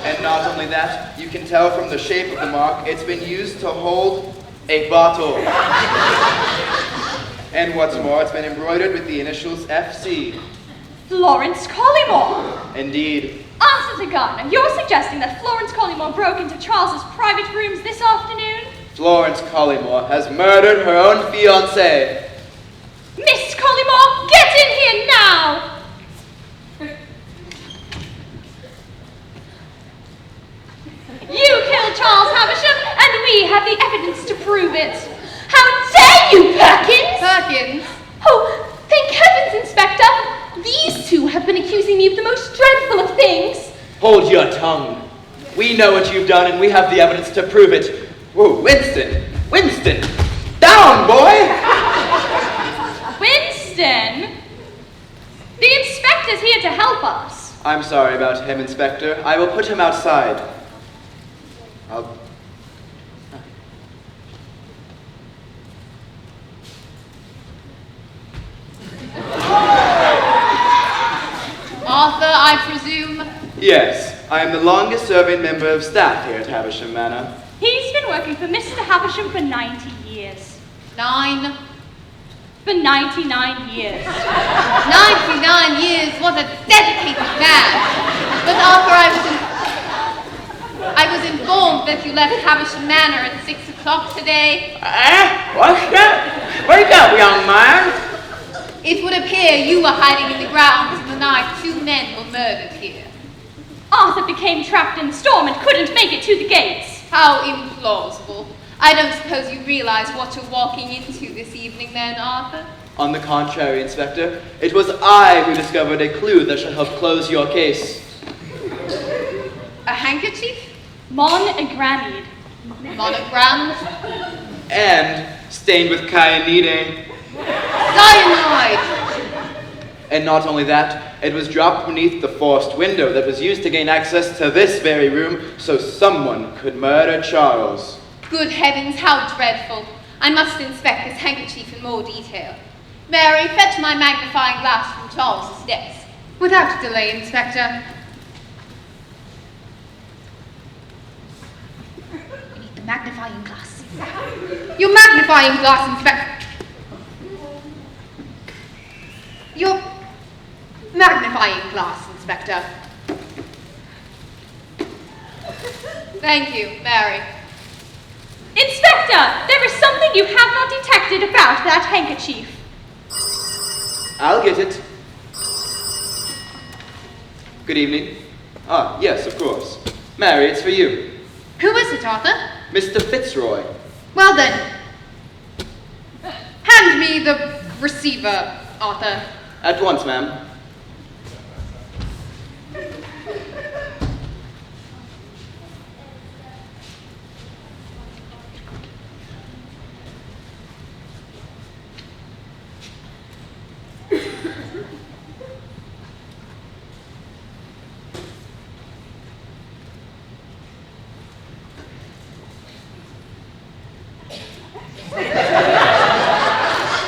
And not only that, you can tell from the shape of the mark, it's been used to hold a bottle. And what's more, it's been embroidered with the initials FC. Florence Collymore. Indeed. Arthur the gardener, you're suggesting that Florence Collymore broke into Charles's private rooms this afternoon? Florence Collymore has murdered her own fiancé. Miss Collymore, get in here now! You killed Charles Havisham, and we have the evidence to prove it. How dare you, Perkins? Perkins? Oh, thank heavens, Inspector. These two have been accusing me of the most dreadful of things. Hold your tongue. We know what you've done, and we have the evidence to prove it. Whoa, Winston! Down, boy! Winston? The inspector's here to help us. I'm sorry about him, Inspector. I will put him outside. Arthur, I presume? Yes, I am the longest serving member of staff here at Havisham Manor. He's been working for Mr. Havisham for 90 years. 9. For 99 years. 99 years, what a dedicated man. But Arthur, I was informed that you left Havisham Manor at 6 o'clock today. What's that? Wake up, young man. It would appear you were hiding in the grounds in the night 2 men were murdered here. Arthur became trapped in the storm and couldn't make it to the gates. How implausible. I don't suppose you realize what you're walking into this evening then, Arthur? On the contrary, Inspector, it was I who discovered a clue that shall help close your case. A handkerchief? Monogrammed. Monogrammed? And stained with cyanide. Cyanide! And not only that, it was dropped beneath the forced window that was used to gain access to this very room so someone could murder Charles. Good heavens, how dreadful. I must inspect this handkerchief in more detail. Mary, fetch my magnifying glass from Charles's desk. Without delay, Inspector. magnifying glass. Your magnifying glass, Inspector. Your magnifying glass, Inspector. Thank you, Mary. Inspector, there is something you have not detected about that handkerchief. I'll get it. Good evening. Ah, yes, of course. Mary, it's for you. Who is it, Arthur? Mr. Fitzroy. Well then, hand me the receiver, Arthur. At once, ma'am.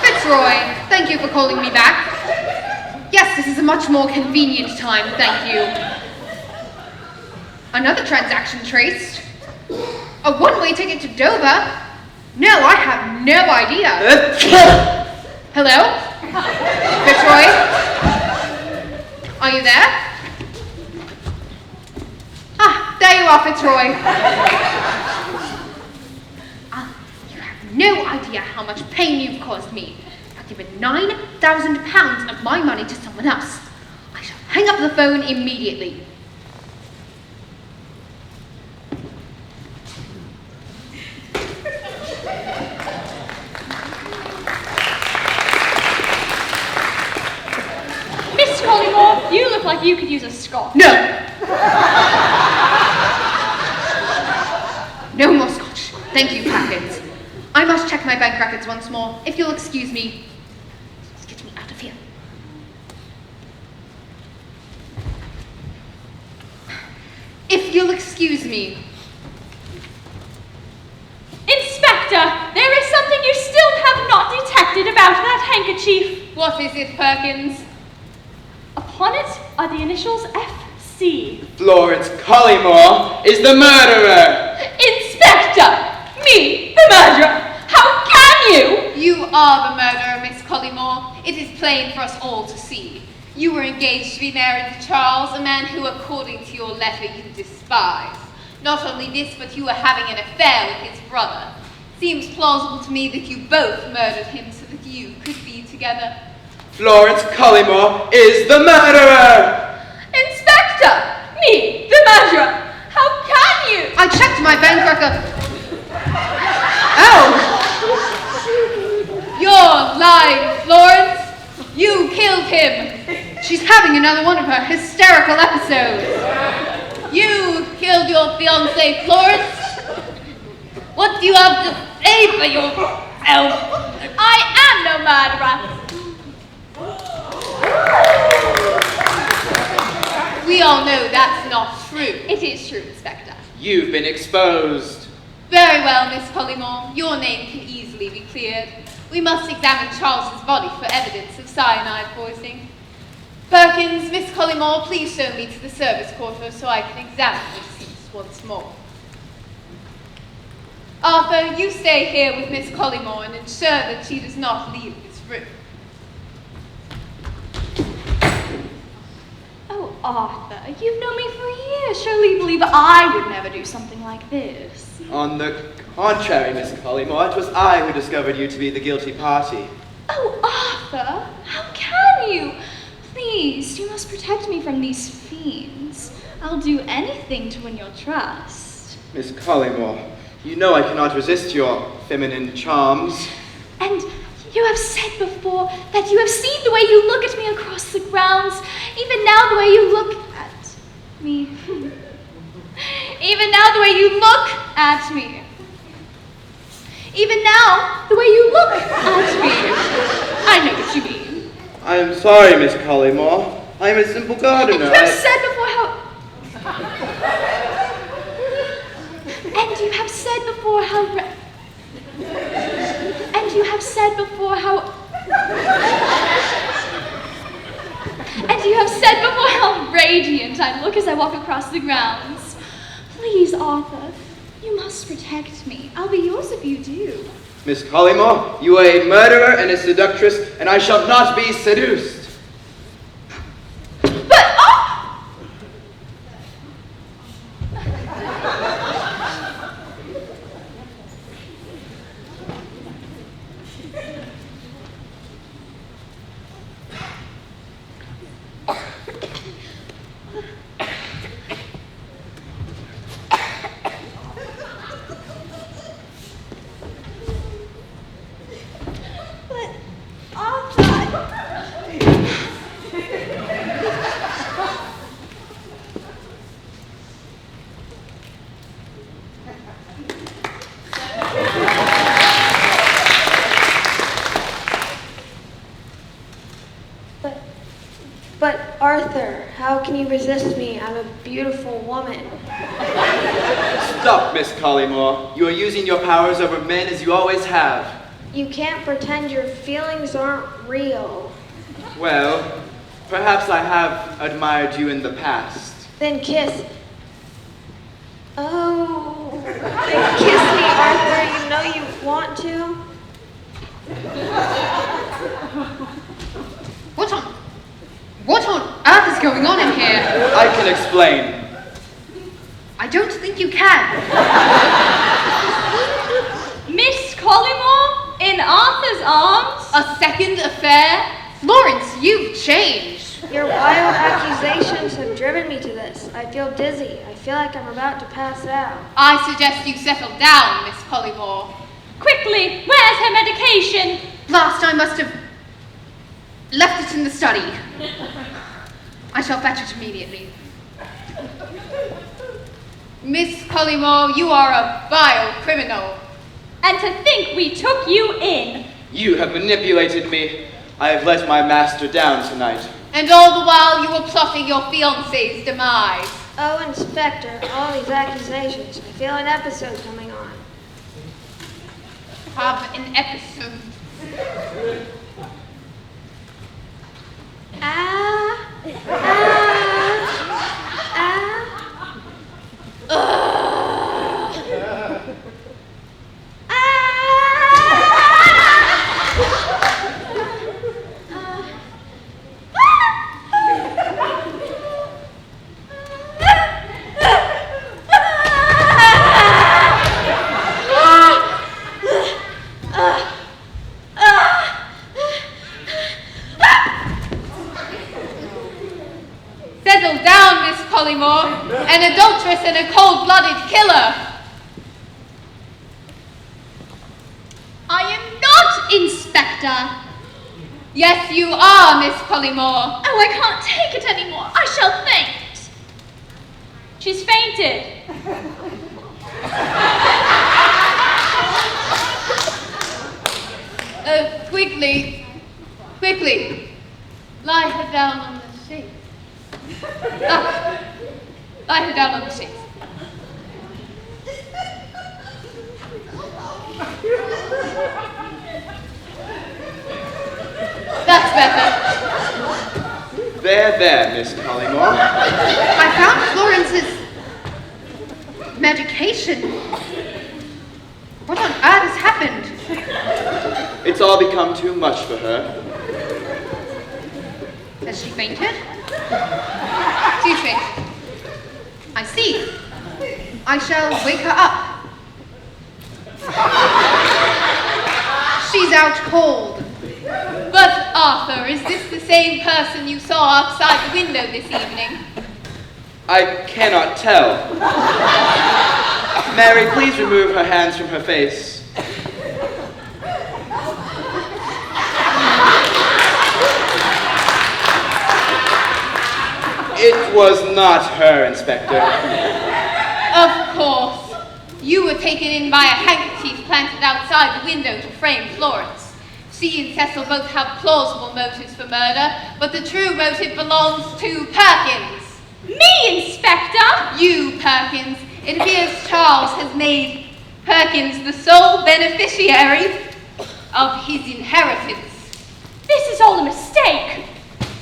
Fitzroy, thank you for calling me back. Yes, this is a much more convenient time, thank you. Another transaction traced. A one-way ticket to Dover? No, I have no idea. Hello? Fitzroy? Are you there? Ah, there you are, Fitzroy. You have no idea how much pain you've caused me. I've given £9,000 of my money to someone else. I shall hang up the phone immediately. Miss Collymore, you look like you could use a scotch. No! No more scotch. Thank you, Packins. I must check my bank records once more. If you'll excuse me. Just get me out of here. If you'll excuse me. Inspector, there is something you still have not detected about that handkerchief. What is it, Perkins? Upon it are the initials FC. Florence Collymore is the murderer! Inspector! Me, the murderer! How can you? You are the murderer, Miss Collymore. It is plain for us all to see. You were engaged to be married to Charles, a man who, according to your letter, you despise. Not only this, but you were having an affair with his brother. Seems plausible to me that you both murdered him so that you could be together. Florence Collymore is the murderer! Inspector! Me, the murderer! How can you? I checked my bank record. Oh! You're lying, Florence. You killed him. She's having another one of her hysterical episodes. You killed your fiancée, Florence. What do you have to say for yourself? I am no murderer. We all know that's not true. It is true, Inspector. You've been exposed. Very well, Miss Collymore. Your name can easily be cleared. We must examine Charles's body for evidence of cyanide poisoning. Perkins, Miss Collymore, please show me to the service quarter so I can examine the deceased once more. Arthur, you stay here with Miss Collymore and ensure that she does not leave this room. Oh, Arthur, you've known me for years. Surely you believe I would never do something like this. On the contrary, Miss Collymore, it was I who discovered you to be the guilty party. Oh, Arthur, how can you? Please, you must protect me from these fiends. I'll do anything to win your trust. Miss Collymore, you know I cannot resist your feminine charms. And you have said before that you have seen the way you look at me across the grounds, even now the way you look at me. Even now the way you look at me. Even now the way you look at me. I know what you mean. I am sorry, Miss Collymore. I am a simple gardener. And you have said before how... And you have said before how... And you have said before how... And you have said before how radiant I look as I walk across the grounds. Please, Arthur, you must protect me. I'll be yours if you do. Miss Collymore, you are a murderer and a seductress, and I shall not be seduced. But, But Arthur, how can you resist me? I'm a beautiful woman. Stop, Miss Collymore. You are using your powers over men as you always have. You can't pretend your feelings aren't real. Well, perhaps I have admired you in the past. Then kiss. Oh. Then kiss me, Arthur. You know you want to. What on earth is going on in here? I can explain. I don't think you can. Miss Collymore, in Arthur's arms? A second affair? Lawrence, you've changed. Your wild accusations have driven me to this. I feel dizzy. I feel like I'm about to pass out. I suggest you settle down, Miss Collymore. Quickly, where's her medication? Last I must have left it in the study. I shall fetch it immediately. Miss Collymore, you are a vile criminal. And to think we took you in. You have manipulated me. I have let my master down tonight. And all the while you were plotting your fiancé's demise. Oh, Inspector, all these accusations. I feel an episode coming on. Have an episode. Settle down, Miss Collymore, an adulteress and a cold-blooded killer. I am not Inspector. Yes, you are, Miss Collymore. Oh, I can't take it anymore. I shall faint. She's fainted. Quickly, lie her down on the sheet. Lie her down on the sheet. That's better. There, Miss Collymore. I found Florence's medication. What on earth has happened? It's all become too much for her. Has she fainted? She's fainted. I see. I shall wake her up. She's out cold. But, Arthur, is this the same person you saw outside the window this evening? I cannot tell. Mary, please remove her hands from her face. It was not her, Inspector. Of course. You were taken in by a handkerchief planted outside the window to frame Florence. She and Cecil both have plausible motives for murder, but the true motive belongs to Perkins. Me, Inspector? You, Perkins. It appears Charles has made Perkins the sole beneficiary of his inheritance. This is all a mistake.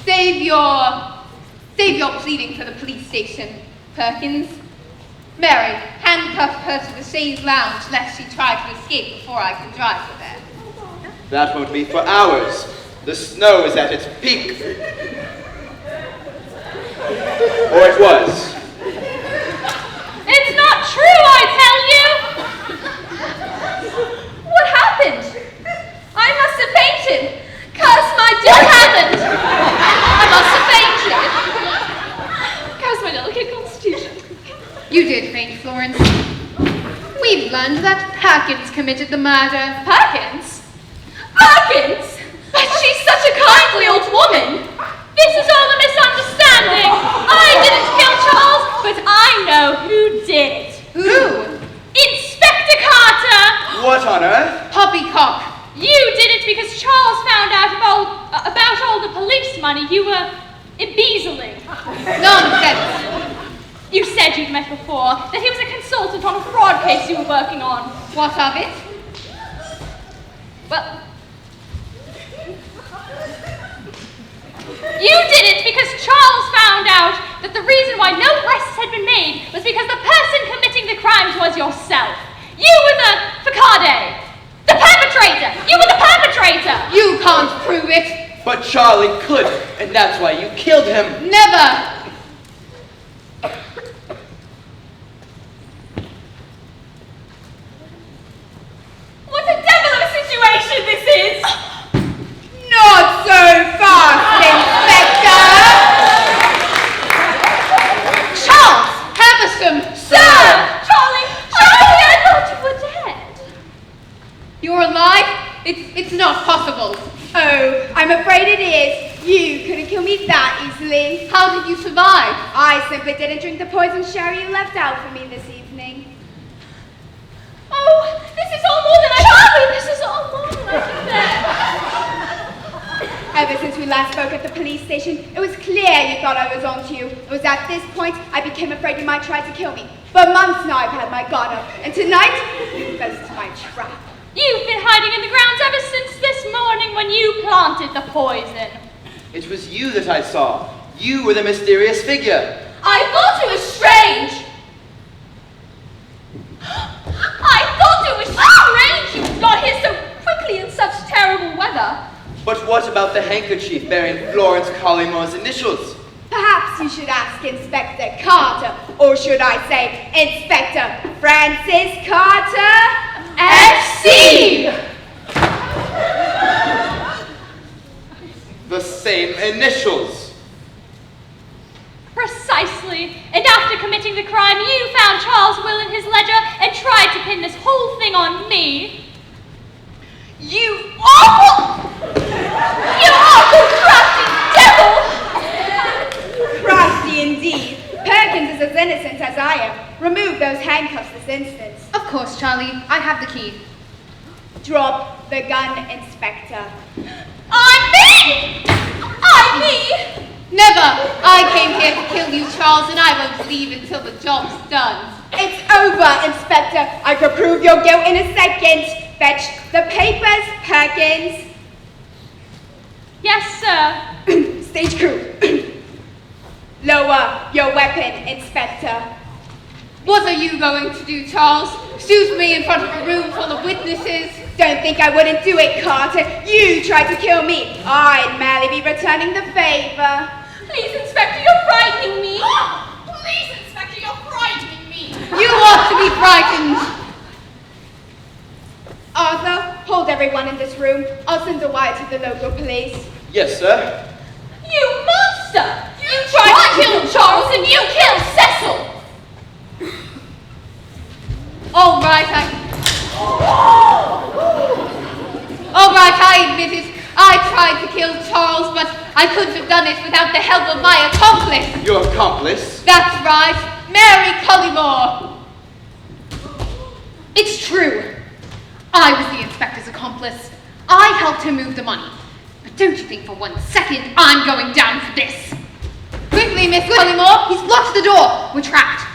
Save your pleading for the police station, Perkins. Mary, handcuff her to the chaise lounge lest she try to escape before I can drive her there. That won't be for hours. The snow is at its peak. Or it was. It's not true, I tell you! What happened? I must have fainted. Curse my what happened? I must have fainted. Curse my delicate constitution. You did faint, Florence. We've learned that Perkins committed the murder. Perkins? Perkins? But she's such a kindly old woman. This is all a misunderstanding. I didn't kill Charles, but I know who did. Who? Inspector Carter! What on earth? Poppycock. You did it because Charles found out about all the police money you were embezzling. Nonsense. You said you'd met before, that he was a consultant on a fraud case you were working on. What of it? Well, you did it because Charles found out that the reason why no arrests had been made was because the person committing the crimes was yourself. You were the facade. The perpetrator! You were the perpetrator! You can't prove it. But Charlie could, and that's why you killed him. Never. What a devil of a situation this is! Not so fast, Inspector! Charles Haversham, Sir! Charlie, I thought you were dead. you're alive? It's not possible. Oh, I'm afraid it is. You couldn't kill me that easily. How did you survive? I simply didn't drink the poison sherry you left out for me this evening. Oh, this is all more than I Charlie, this is all more than I can bear. Ever since we last spoke at the police station, it was clear you thought I was onto you. It was at this point I became afraid you might try to kill me. For months now I've had my guard up, and tonight you fell into my trap. You've been hiding in the grounds ever since this morning when you planted the poison. It was you that I saw. You were the mysterious figure. I thought it was strange. I thought it was strange you got here so quickly in such terrible weather. But what about the handkerchief bearing Florence Collimore's initials? Perhaps you should ask Inspector Carter, or should I say Inspector Francis Carter? FC! The same initials. Precisely. And after committing the crime, you found Charles' will in his ledger and tried to pin this whole thing on me. You awful crafty devil! Crafty indeed. Perkins is as innocent as I am. Remove those handcuffs this instant. Of course, Charlie. I have the key. Drop the gun, Inspector. I'm me! Never! I came here to kill you, Charles, and I won't leave until the job's done. It's over, Inspector. I can prove your guilt in a second. Fetch the papers, Perkins. Yes, sir. Stage crew. Lower your weapon, Inspector. What are you going to do, Charles? Shoot me in front of a room full of witnesses? Don't think I wouldn't do it, Carter. You tried to kill me. I'd merely be returning the favor. Please, Inspector, you're frightening me. Please, Inspector, you're frightening me. You ought to be frightened. Arthur, hold everyone in this room. I'll send a wire to the local police. Yes, sir. You monster! You tried to kill Charles and you killed Cecil! All right, I admit it. I tried to kill Charles, but I couldn't have done it without the help of my accomplice. Your accomplice? That's right, Mary Collymore. It's true. I was the inspector's accomplice. I helped him move the money. But don't you think for 1 second I'm going down for this. Quickly, Miss Collymore, he's blocked the door. We're trapped.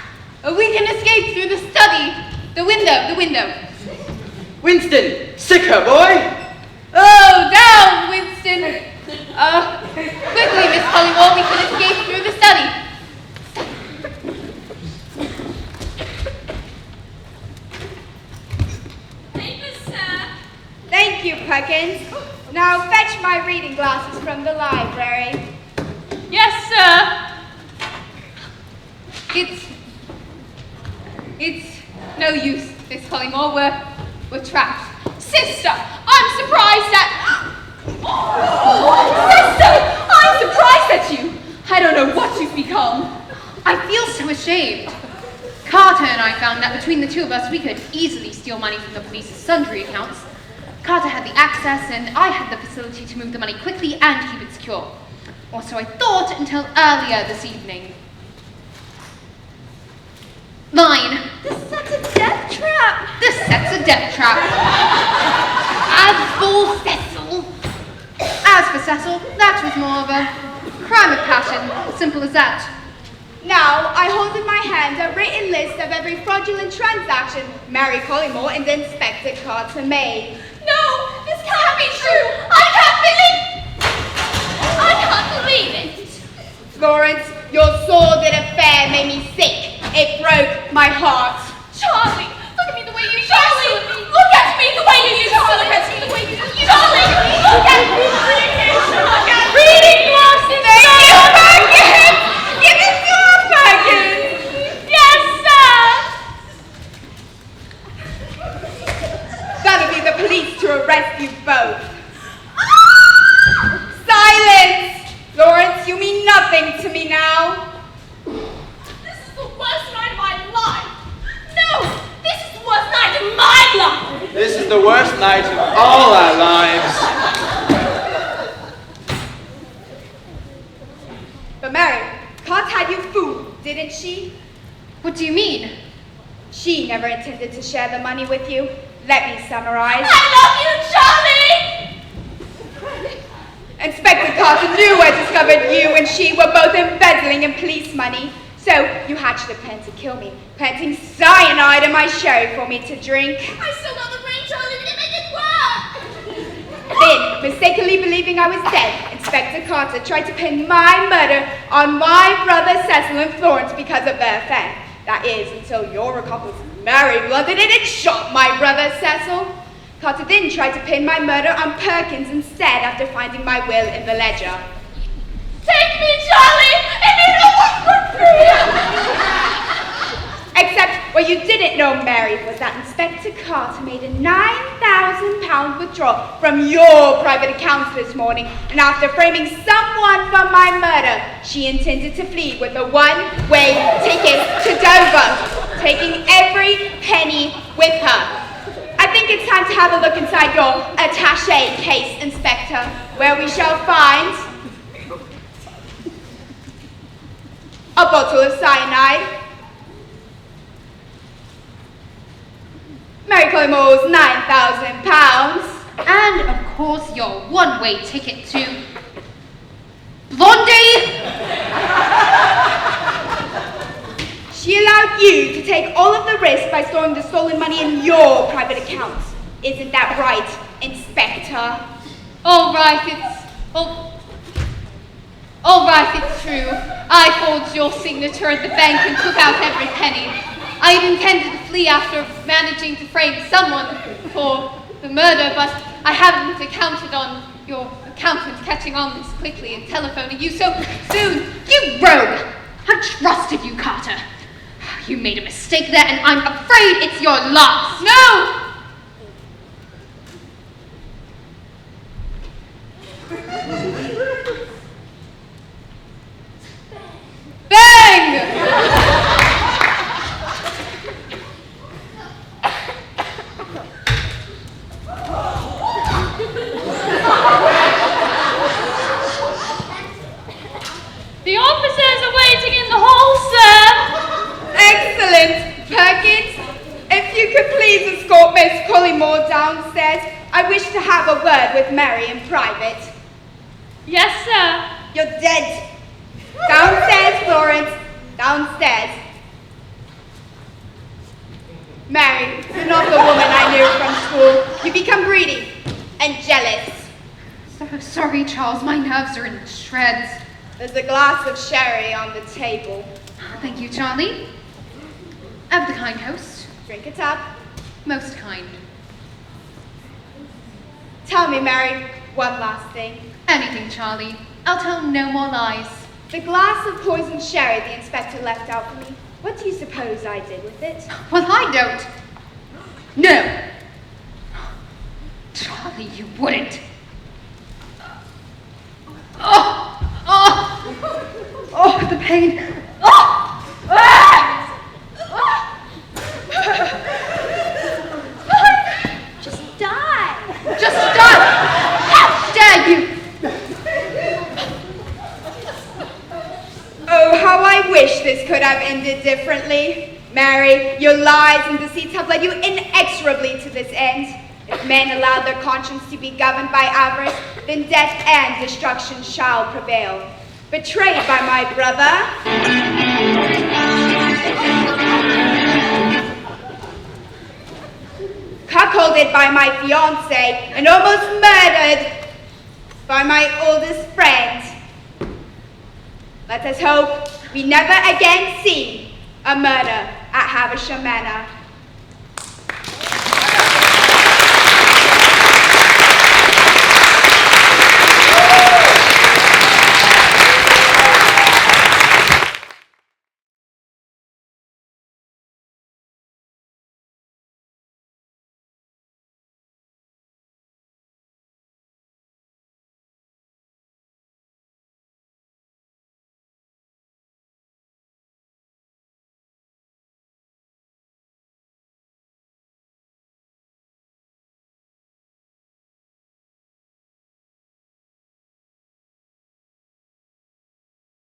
We can escape through the study. The window. Winston, sick her, boy! Oh, down, Winston. Quickly, Miss Collymore, we can escape through the study. Perkins. Now fetch my reading glasses from the library. Yes, sir. It's no use, Miss Collymore. We're trapped. Sister, I'm surprised at... Sister, I'm surprised at you. I don't know what you've become. I feel so ashamed. Carter and I found that between the two of us, we could easily steal money from the police's sundry accounts. Carter had the access, and I had the facility to move the money quickly and keep it secure. Or so I thought until earlier this evening. Mine. This set's a death trap. This set's a death trap. As for Cecil, that was more of a crime of passion, simple as that. Now, I hold in my hand a written list of every fraudulent transaction Mary Collymore and Inspector Carter made. No, this can't be true. I can't believe it. Florence, your sordid affair made me sick. It broke my heart. Charlie, look at me the way you Charlie, look at me the way you used to look at me the way you Charlie, look at me the way you used to look at me. Reading glasses. Thank you, Perkins. Give it to her, Perkins. Yes, sir. That'll be the police to arrest you both. Silence! Lawrence, you mean nothing to me now. This is the worst night of my life. No, this is the worst night of my life. This is the worst night of all our lives. But Mary, Carter had you fooled, didn't she? What do you mean? She never intended to share the money with you. Let me summarize. I love you, Charlie. Inspector Carter knew I discovered you and she were both embezzling in police money. So you hatched a plan to kill me, planting cyanide in my sherry for me to drink. I still got the ring, Charlie. We didn't make it work. Then, mistakenly believing I was dead, Inspector Carter tried to pin my murder on my brother Cecil and Florence because of their affair. That is, until your accomplice Mary blundered in and shot my brother Cecil. Carter then tried to pin my murder on Perkins instead after finding my will in the ledger. Take me, Charlie, and you know what for free. Except what you didn't know, Mary, was that Inspector Carter made a £9,000 withdrawal from your private accounts this morning, and after framing someone for my murder, she intended to flee with a one-way ticket to Dover, taking every penny with her. I think it's time to have a look inside your attaché case, Inspector, where we shall find a bottle of cyanide, Mary Collymore's £9,000, And, of course, your one-way ticket to... Blondie! She allowed you to take all of the risk by storing the stolen money in your private accounts. Isn't that right, Inspector? All right, it's true. I forged your signature at the bank and took out every penny. I had intended to flee after managing to frame someone for the murder, but I hadn't counted on your accountant catching on this quickly and telephoning you so soon. You rogue! I trusted you, Carter. You made a mistake there, and I'm afraid it's your last. No! Bang! The officers are waiting in the hall, sir. Excellent, Perkins. If you could please escort Miss Collymore downstairs, I wish to have a word with Mary in private. Yes, sir. You're dead. Downstairs, Florence. Downstairs. Mary, you're not the woman I knew from school. You become greedy and jealous. So sorry, Charles. My nerves are in shreds. There's a glass of sherry on the table. Thank you, Charlie. Of the kind host. Drink it up. Most kind. Tell me, Mary, one last thing. Anything, Charlie. I'll tell no more lies. The glass of poisoned sherry the inspector left out for me, what do you suppose I did with it? Well, I don't. No. Charlie, you wouldn't. Oh, the pain. Just die. Just stop! How dare you! Oh, how I wish this could have ended differently. Mary, your lies and deceits have led you inexorably to this end. If men allow their conscience to be governed by avarice, then death and destruction shall prevail. Betrayed by my brother, cuckolded by my fiancé, and almost murdered by my oldest friend. Let us hope we never again see a murder at Havisham Manor.